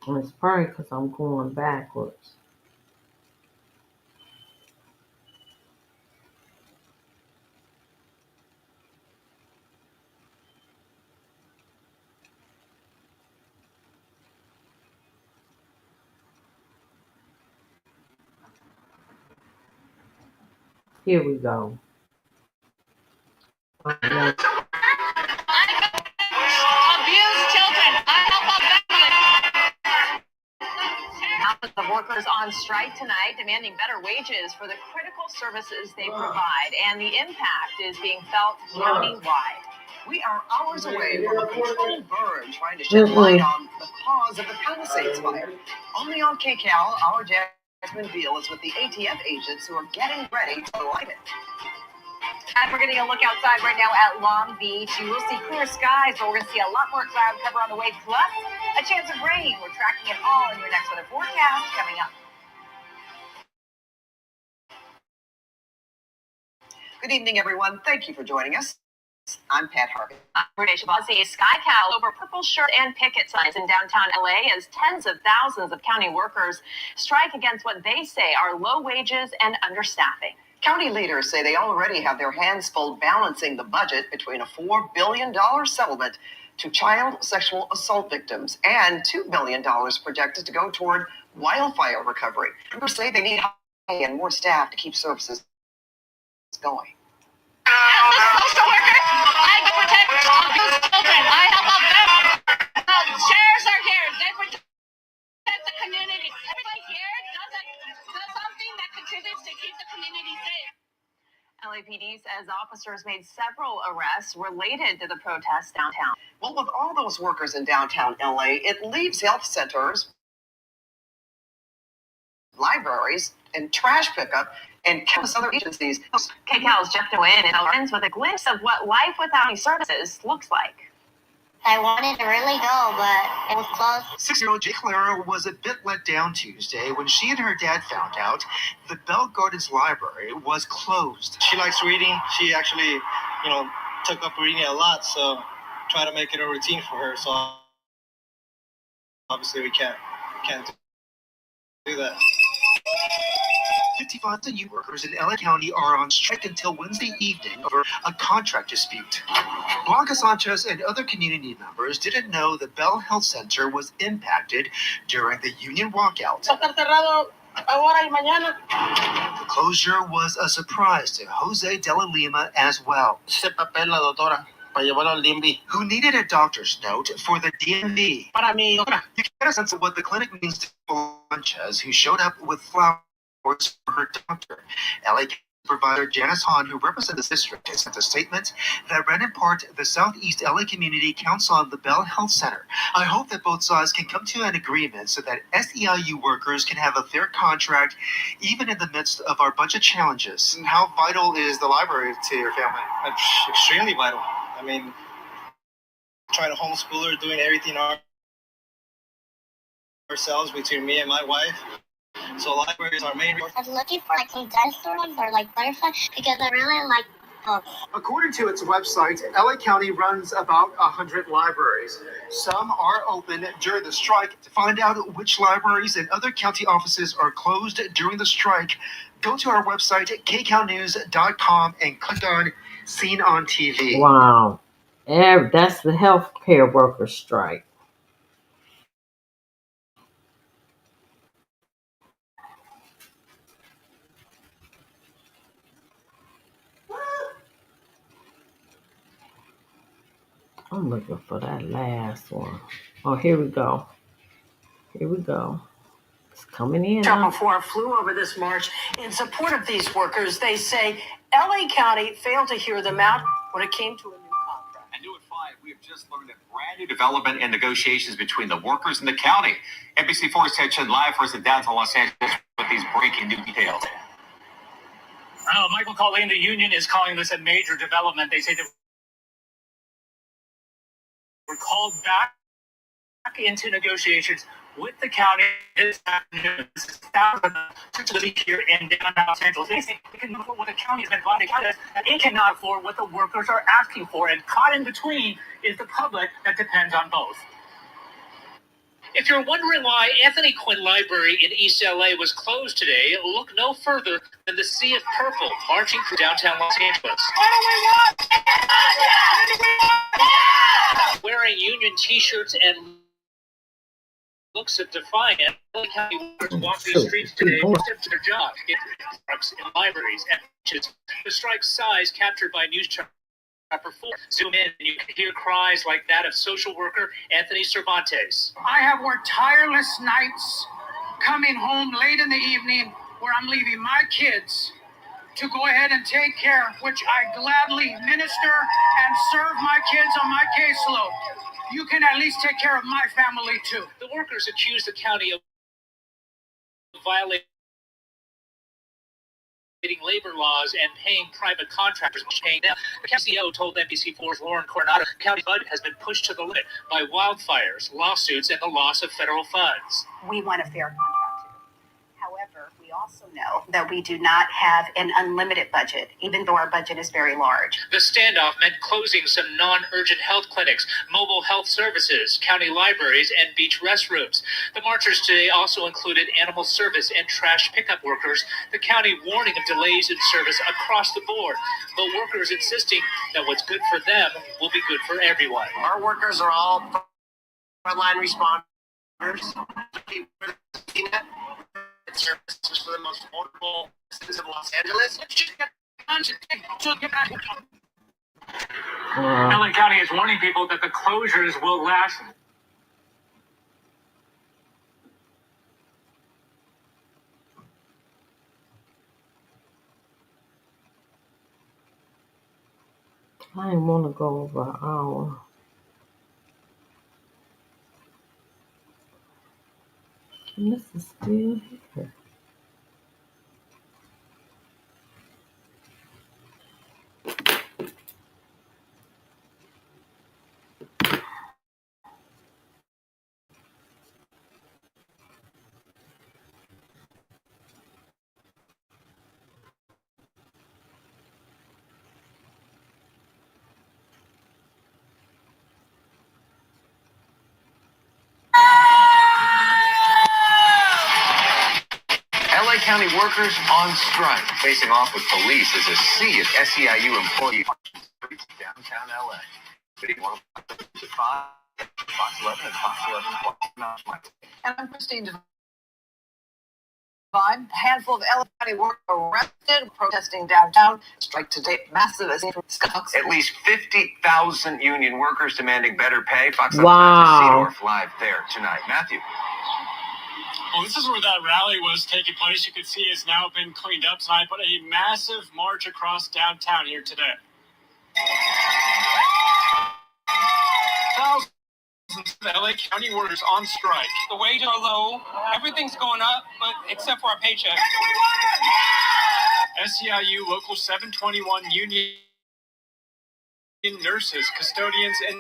A: And it's probably because I'm going backwards. Here we go.
D: Abuse children. I help out families. Thousands of workers on strike tonight, demanding better wages for the critical services they provide, and the impact is being felt county-wide. We are hours away from a controlled burn, trying to shed light on the cause of the Palisades fire. Only on KCAL, our Jasmine Beal is with the ATF agents who are getting ready to light it. And we're getting a look outside right now at Long Beach. You will see clear skies, but we're going to see a lot more cloud cover on the way, plus a chance of rain. We're tracking it all in your next weather forecast coming up. Good evening, everyone. Thank you for joining us. I'm Pat Harvey. I'm Renee Shabazzi. Sky cowl over purple shirt and picket signs in downtown LA as tens of thousands of county workers strike against what they say are low wages and understaffing. County leaders say they already have their hands full balancing the budget between a $4 billion settlement to child sexual assault victims and $2 billion projected to go toward wildfire recovery. Members say they need high and more staff to keep services going. As a social worker, I protect abused children. I help out them. The sheriffs are here. They protect the community. Everybody here does something that contributes to keep the community safe. LAPD says officers made several arrests related to the protests downtown. Well, with all those workers in downtown LA, it leaves health centers, libraries, and trash pickup, and countless other agencies. KCAL's Jeff Nguyen ends with a glimpse of what life without any services looks like.
E: I wanted to really go, but it was closed.
F: 6-year-old Jay Clara was a bit let down Tuesday when she and her dad found out the Bell Gardens Library was closed.
G: She likes reading. She actually, took up reading a lot, so try to make it a routine for her. So obviously we can't do that.
F: 55 union workers in LA County are on strike until Wednesday evening over a contract dispute. Blanca Sanchez and other community members didn't know the Bell Health Center was impacted during the union walkout. The closure was a surprise to Jose de la Lima as well, who needed a doctor's note for the DMV. You get a sense of what the clinic means to Sanchez, who showed up with flowers for her doctor. LA provider Janice Hahn, who represents the district, sent a statement that read in part, the Southeast LA community counts on the Bell Health Center. I hope that both sides can come to an agreement so that SEIU workers can have a fair contract even in the midst of our budget challenges.
G: How vital is the library to your family? It's extremely vital. I mean, trying to homeschool her, doing everything ourselves between me and my wife. So libraries are main.
E: I was looking for some dinosaurs or butterflies because I really like books.
F: According to its website, LA County runs about 100 libraries. Some are open during the strike. To find out which libraries and other county offices are closed during the strike, go to our website, kcalnews.com, and click on Seen on TV.
A: Wow. That's the healthcare worker strike. I'm looking for that last one. Oh, here we go. It's coming in.
H: Before flew over this march in support of these workers. They say LA County failed to hear them out when it came to a new contract.
I: At New at 5, we have Just learned a brand new development and negotiations between the workers and the county. NBC4's Ted Chen live for us in downtown Los Angeles with these breaking new details.
J: Michael Colleen, the union is calling this a major development. They say that we're called back into negotiations with the county this afternoon. This is thousands to the beach here in downtown Los Angeles. They say they can afford what the county has been buying. It cannot afford what the workers are asking for, and caught in between is the public that depends on both.
K: If you're wondering why Anthony Quinn Library in East LA was closed today, look no further than the sea of purple marching through downtown Los Angeles. Wearing union t-shirts and looks of defiance, LA County workers walk these streets today to step to their job in parks and libraries and beaches. The strike's size captured by News Chopper 4. Zoom in and you can hear cries like that of social worker Anthony Cervantes.
L: I have worked tireless nights, coming home late in the evening where I'm leaving my kids to go ahead and take care, which I gladly minister and serve my kids on my caseload. You can at least take care of my family too.
K: The workers accuse the county of violating labor laws and paying private contractors paying them. The county CEO told NBC4's Lauren Coronado the county budget has been pushed to the limit by wildfires, lawsuits, and the loss of federal funds.
M: We want a fair contract. However, we also know that we do not have an unlimited budget, even though our budget is very large.
K: The standoff meant closing some non-urgent health clinics, mobile health services, county libraries, and beach restrooms. The marchers today also included animal service and trash pickup workers, the county warning of delays in service across the board, but workers insisting that what's good for them will be good for everyone.
N: Our workers are all frontline responders. Services for the most vulnerable citizens of Los Angeles.
J: LA County is warning people that the closures will last.
A: I didn't want to go over an hour. And this is still here.
I: LA County workers on strike, facing off with police as a sea of SEIU employees streets downtown LA. Video 105, Fox 11 and Fox 11.
D: And I'm Christine Devine. A handful of LA County workers arrested, protesting downtown. Strike to date massive as
I: at least 50,000 union workers demanding better pay. Fox 11
A: Wow.
I: live there tonight. Matthew.
J: Well, this is where that rally was taking place. You can see it's now been cleaned up tonight, but a massive march across downtown here today. Thousands of LA County workers on strike.
B: The wages are low. Everything's going up, but except for our paycheck.
J: SEIU Local 721 union nurses, custodians, and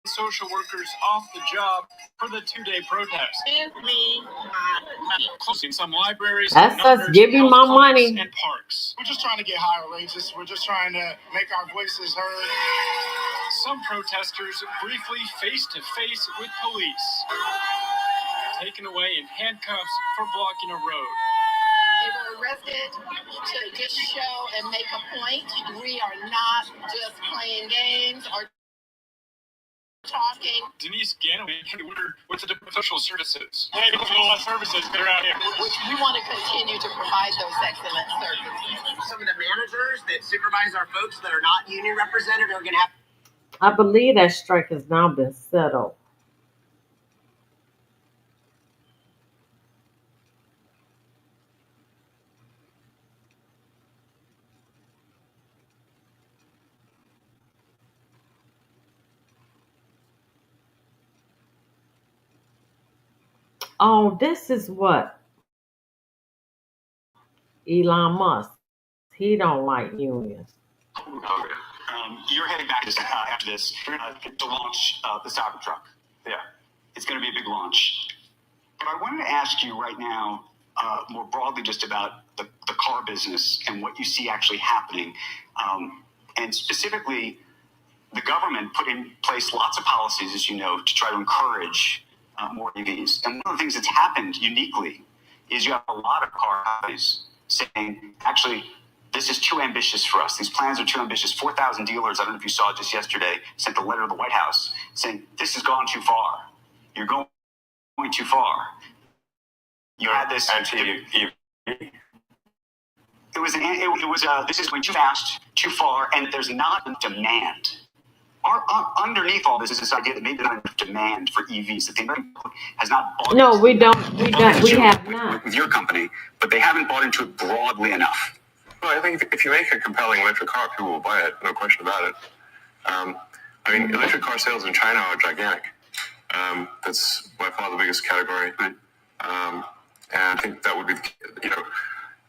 J: social workers off the job for the two-day protest. Closing some libraries.
A: That's us. Give me my money.
J: And parks.
G: We're just trying to get higher wages. We're just trying to make our voices heard.
J: Some protesters briefly face-to-face with police. Taken away in handcuffs for blocking a road.
O: They were arrested to just show and make a point. We are not just playing games or talking.
J: Denise Ganaway, what's the different social services? Hey, there's a lot of services that are out here.
O: We want to continue to provide those excellent services.
N: Some of the managers that supervise our folks that are not union represented are going to have.
A: I believe that strike has now been settled. Oh, this is what Elon Musk. He don't like unions.
P: Okay. You're heading back after this to launch the Cybertruck. Yeah. It's going to be a big launch. But I wanted to ask you right now, more broadly, just about the car business and what you see actually happening. And specifically, the government put in place lots of policies, as you know, to try to encourage more EVs. And one of the things that's happened uniquely is you have a lot of car companies saying, actually, this is too ambitious for us. These plans are too ambitious. 4,000 dealers, I don't know if you saw it just yesterday, sent a letter to the White House saying, this has gone too far. You're going too far. You had this. This is going too fast, too far, and there's not enough demand. Underneath all this is this idea that maybe there's not enough demand for EVs, that the American public has not bought
A: No,
P: into
A: we
P: it.
A: don't. We have not.
P: With your company, but they haven't bought into it broadly enough.
Q: Well, I think if you make a compelling electric car, people will buy it, no question about it. I mean, electric car sales in China are gigantic. That's by far the biggest category.
P: Right.
Q: And I think that would be,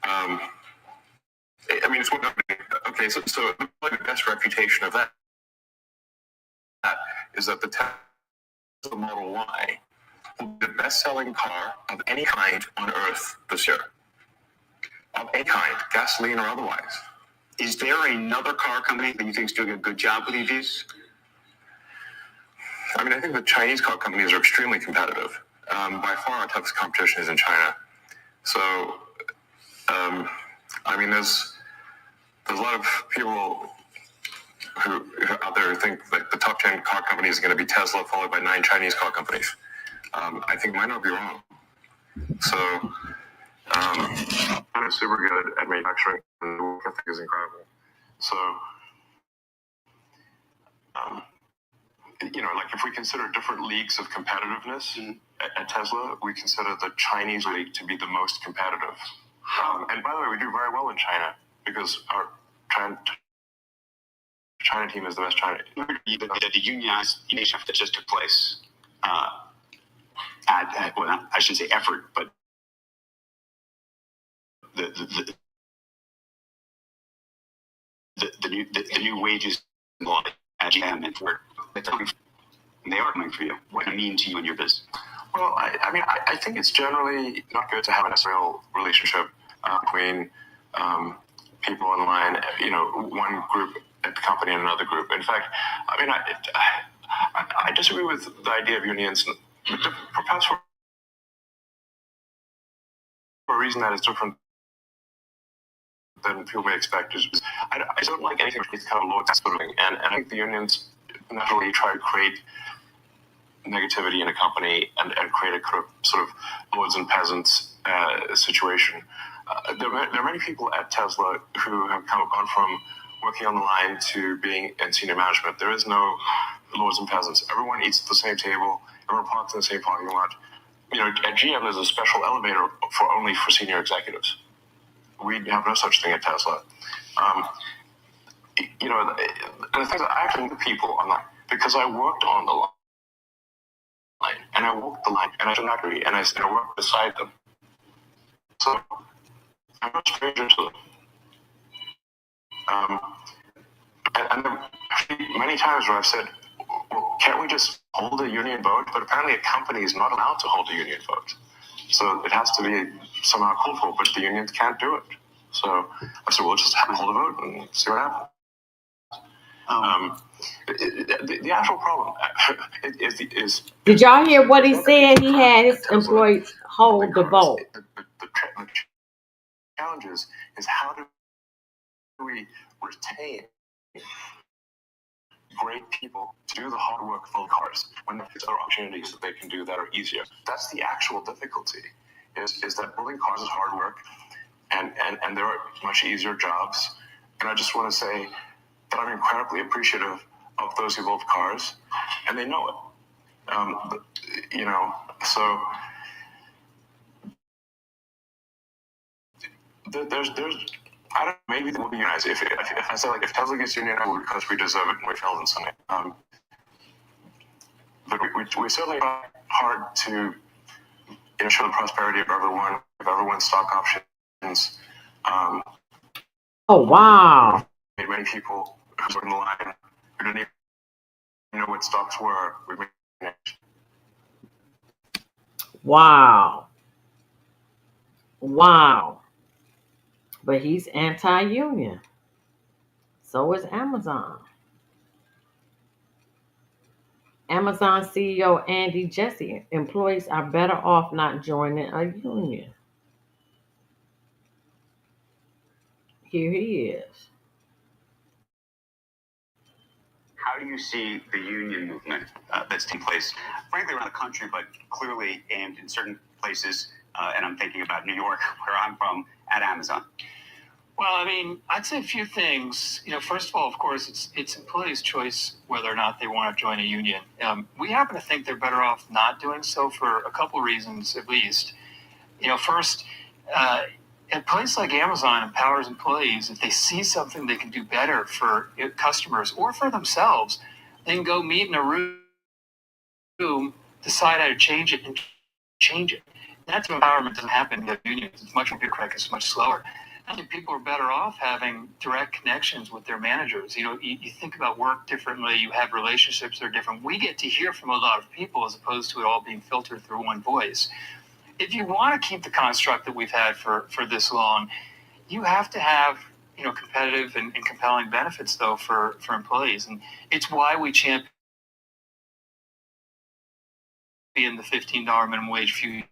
Q: I mean, it's one company. Okay, so the best reputation of that is that the Tesla Model Y will be the best-selling car of any kind on Earth this year. Of any kind, gasoline or otherwise.
P: Is there another car company that you think is doing a good job with EVs?
Q: I mean, I think the Chinese car companies are extremely competitive. By far, our toughest competition is in China. So, I mean, there's a lot of people who out there who think that the top 10 car companies are going to be Tesla, followed by 9 Chinese car companies. I think might not be wrong. So, I'm super good at manufacturing, and the work ethic is incredible. So, like if we consider different leagues of competitiveness at Tesla, we consider the Chinese league to be the most competitive. And by the way, we do very well in China because our China team is the best China.
P: The unionization that just took place well, I shouldn't say effort, but the new wages law at GM and Ford, they are coming for you. What does it mean to you and your business?
Q: Well, I think it's generally not good to have an adversarial relationship between people online, one group at the company and another group. In fact, I disagree with the idea of unions, perhaps for a reason that is different than people may expect. I don't like anything which is kind of low sort of thing, and I think the unions naturally try to create negativity in a company and create a sort of lords and peasants situation. There are many people at Tesla who have gone from working on the line to being in senior management. There is no lords and peasants. Everyone eats at the same table. Everyone parks in the same parking lot. At GM, there's a special elevator only for senior executives. We have no such thing at Tesla. And the thing is, I actually know people online because I worked on the line, and I walked the line, and I did not agree, and I worked beside them. So I'm not a stranger to them. And there are many times where I've said, well, can't we just hold a union vote? But apparently a company is not allowed to hold a union vote. So it has to be somehow called for, but the unions can't do it. So I said, well, just have them hold a vote and see what happens. The actual problem is...
A: Did y'all hear what he said? He had his employees hold the vote.
Q: The challenge is how do we retain great people to do the hard work for cars when there's other opportunities that they can do that are easier? That's the actual difficulty, is that building cars is hard work, and there are much easier jobs. And I just want to say that I'm incredibly appreciative of those who build cars, and they know it. So there's I don't know, maybe they will be unionized. If I say, if Tesla gets unionized because we deserve it and we failed in something. But we certainly try hard to show the prosperity of everyone's stock options.
A: Oh, wow.
Q: Many people who were in the line who didn't even know what stocks were.
A: Wow. Wow. But he's anti-union. So is Amazon. Amazon CEO Andy Jassy, employees are better off not joining a union. Here he is.
P: How do you see the union movement that's taking place, frankly, around the country, but clearly aimed in certain places? And I'm thinking about New York, where I'm from, at Amazon.
J: Well, I mean, I'd say a few things. First of all, of course, it's employees' choice whether or not they want to join a union. We happen to think they're better off not doing so for a couple reasons, at least. First, a place like Amazon empowers employees. If they see something they can do better for customers or for themselves, they can go meet in a room, decide how to change it, and change it. That empowerment doesn't happen in unions. It's much more bureaucratic. It's much slower. I think people are better off having direct connections with their managers. You think about work differently. You have relationships that are different. We get to hear from a lot of people as opposed to it all being filtered through one voice. If you want to keep the construct that we've had for this long, you have to have competitive and compelling benefits, though, for employees. And it's why we champion the $15 minimum wage a few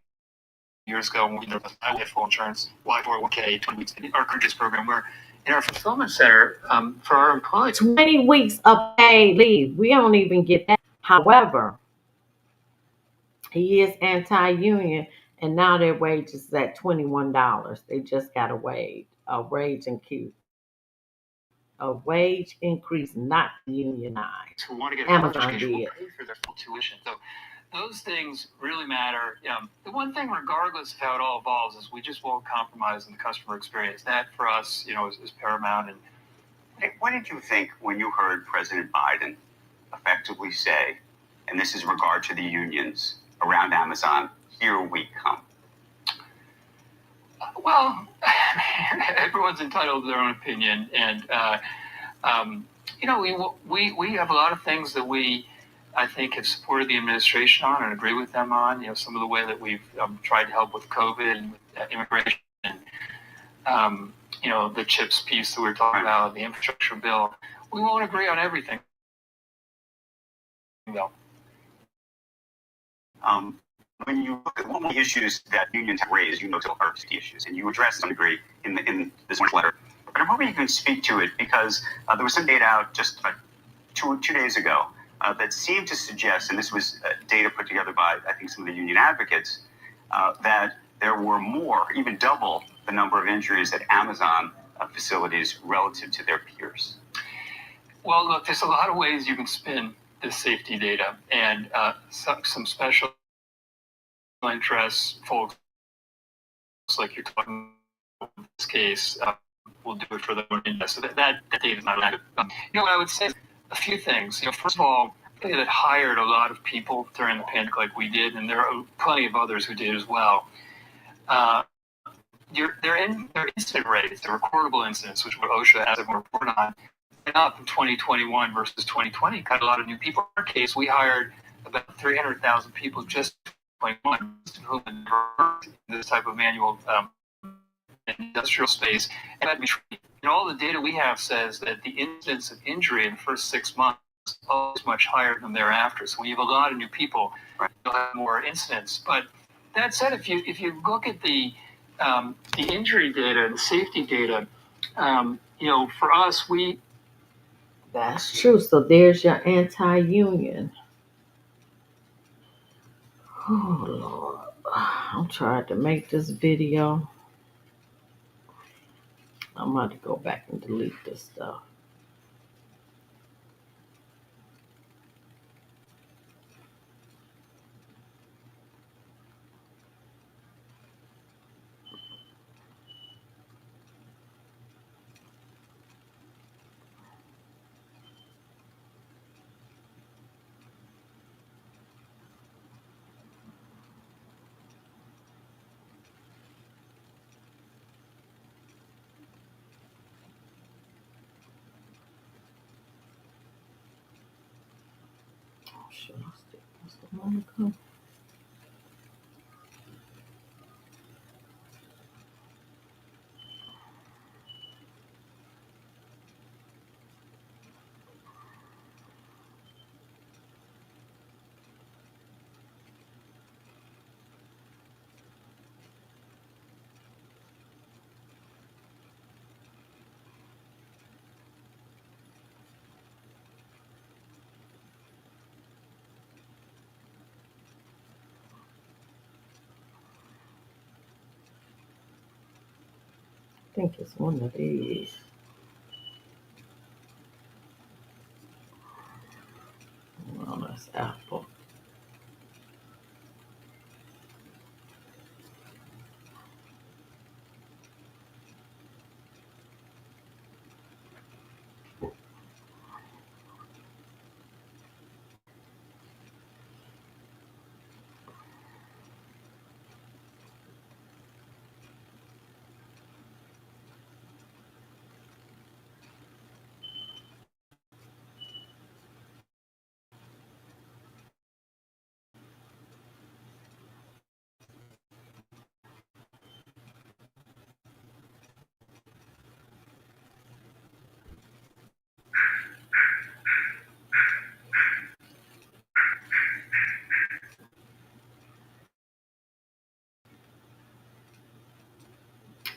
J: years ago when we had full insurance, Y401k, 20 weeks, our Curtis program, where in our fulfillment center, for our employees,
A: 20 weeks of paid leave. We don't even get that. However, he is anti-union, and now their wage is at $21. They just got a wage increase, not unionized.
J: who want to get
A: Amazon
J: education will
A: did.
J: pay for their full tuition. So those things really matter. The one thing, regardless of how it all evolves, is we just won't compromise on the customer experience. That, for us, is paramount. And
P: What did you think when you heard President Biden effectively say, and this is in regard to the unions around Amazon, here we come?
J: Well, everyone's entitled to their own opinion, and we have a lot of things that I think have supported the administration on and agree with them on. Some of the way that we've tried to help with COVID and with immigration, and the CHIPS piece that we were talking about, the infrastructure bill. We won't agree on everything, though.
P: When you look at one of the issues that unions have raised, are safety issues, and you address to some degree in this letter. But I'm hoping you can speak to it because there was some data out just about two days ago that seemed to suggest, and this was data put together by, I think, some of the union advocates, that there were more, even double the number of injuries at Amazon facilities relative to their peers.
J: Well, look, there's a lot of ways you can spin this safety data, and some special interests folks like you're talking about in this case will do it for their own interest. So that data is not active. What I would say is a few things. First of all, they that hired a lot of people during the pandemic like we did, and there are plenty of others who did as well. Their incident rates, the recordable incidents, which what OSHA has a report on, went up in 2021 versus 2020. Got a lot of new people. In our case, we hired about 300,000 people just in 2021 in this type of manual industrial space. And all the data we have says that the incidence of injury in the first 6 months is always much higher than thereafter. So when you have a lot of new people, you'll have more incidents. But that said, if you look at the injury data, the safety data, for us,
A: That's true. So there's your anti-union. Oh, Lord. I'm trying to make this video. I'm about to go back and delete this stuff. Should I stick this one on the I think it's one of these. Well, that's Apple.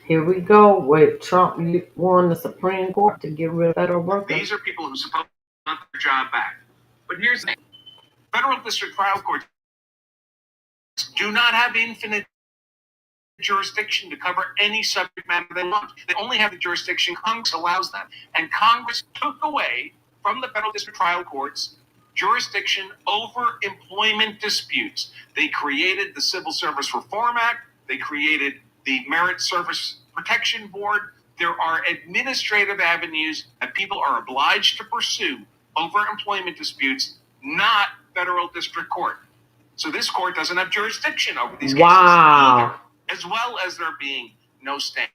A: Here we go with Trump won the Supreme Court to get rid of federal workers.
C: These are people who supposed to want their job back. But here's the thing. Federal district trial courts do not have infinite jurisdiction to cover any subject matter they want. They only have the jurisdiction Congress allows them. And Congress took away from the federal district trial courts jurisdiction over employment disputes. They created the Civil Service Reform Act. They created the Merit Service Protection Board. There are administrative avenues that people are obliged to pursue over employment disputes, not federal district court. So this court doesn't have jurisdiction over these cases either, as well as there being no standing.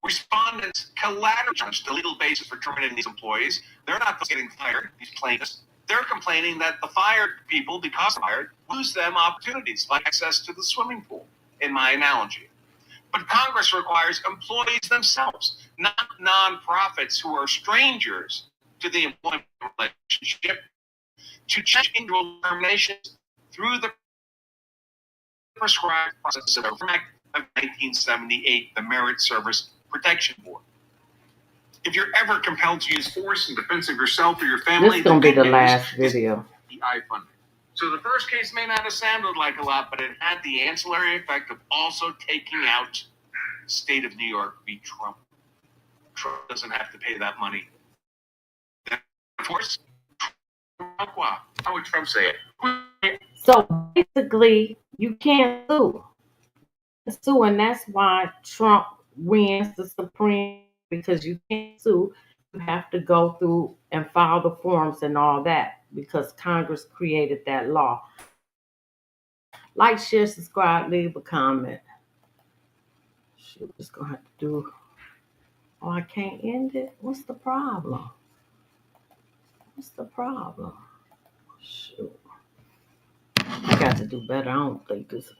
C: Respondents collaterally challenge the legal basis for terminating these employees. They're not getting fired, these plaintiffs. They're complaining that the fired people, because they're fired, lose them opportunities like access to the swimming pool, in my analogy. But Congress requires employees themselves, not nonprofits who are strangers to the employment relationship, to check individual terminations through the prescribed process of the Reform Act of 1978, the Merit Service Protection Board. If you're ever compelled to use force in defense of yourself or your family,
A: this is going to be the last video.
C: DI funding. So the first case may not have sounded like a lot, but it had the ancillary effect of also taking out state of New York v. Trump. Trump doesn't have to pay that money. Then, of course, how would Trump say it?
A: So basically, you can't sue. And that's why Trump wins the Supreme, because you can't sue. You have to go through and file the forms and all that, because Congress created that law. Like, share, subscribe, leave a comment. Shoot, just gonna have to do. Oh, I can't end it? What's the problem? What's the problem? Shoot. I got to do better. I don't think this